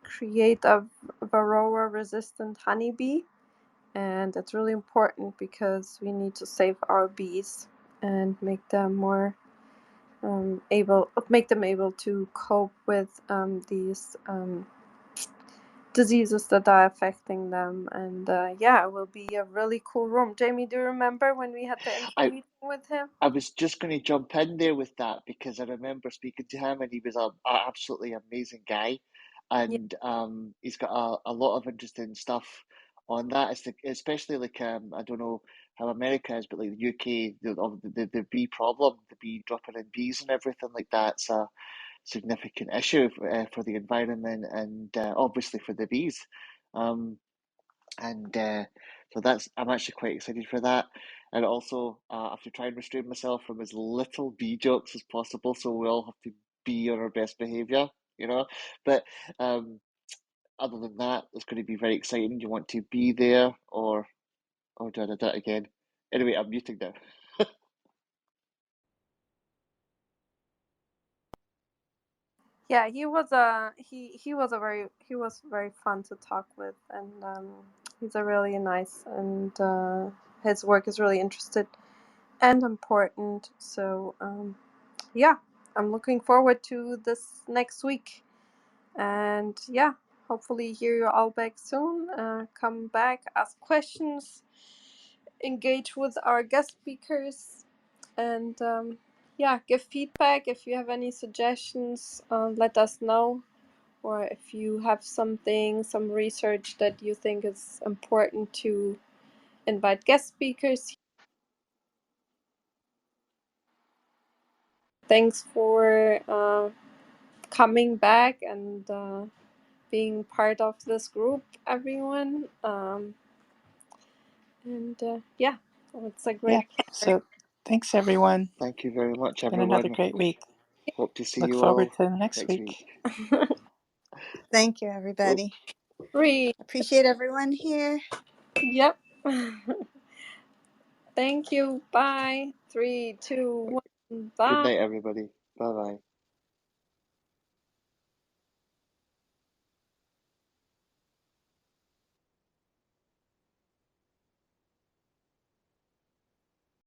Speaker 1: create a varroa-resistant honeybee, and it's really important because we need to save our bees and make them more able to cope with these diseases that are affecting them. And yeah, it will be a really cool room. Jamie, do you remember when we had the info
Speaker 4: I
Speaker 1: meeting with him?
Speaker 4: I was just going to jump in there with that because I remember speaking to him and he was a absolutely amazing guy,
Speaker 1: Yeah,
Speaker 4: and he's got a lot of interesting stuff on that. Especially like I don't know how America is, but like the UK, the bee problem, the bee dropping in bees and everything like that's a significant issue for the environment and obviously for the bees. Um, and so I'm actually quite excited for that. And also, I have to try and restrain myself from as little bee jokes as possible, so we all have to be on our best behaviour, you know. But other than that, it's going to be very exciting. Do you want to be there, or do I do that again? Anyway, I'm muting now.
Speaker 1: yeah, he was very fun to talk with, and he's a really nice, and his work is really interested and important. So yeah, I'm looking forward to this next week, and yeah, hopefully hear you all back soon. Come back, ask questions, engage with our guest speakers, and yeah, give feedback. If you have any suggestions, let us know. Or if you have some research that you think is important to invite guest speakers. Thanks for coming back and being part of this group, everyone. And yeah, it's a
Speaker 3: Yeah.
Speaker 1: great pleasure.
Speaker 3: So thanks, everyone.
Speaker 4: Thank you very much,
Speaker 3: Been another
Speaker 4: everyone.
Speaker 3: great week.
Speaker 4: Hope to see
Speaker 3: Look
Speaker 4: you
Speaker 3: forward
Speaker 4: all
Speaker 3: to the next
Speaker 4: next
Speaker 3: week.
Speaker 4: week.
Speaker 5: Thank you,
Speaker 4: Oh,
Speaker 5: everybody.
Speaker 1: Three.
Speaker 5: Appreciate everyone here.
Speaker 1: Yep. Thank you. Bye. 3, 2, 1.
Speaker 4: good
Speaker 1: Bye.
Speaker 4: night, everybody. Bye bye.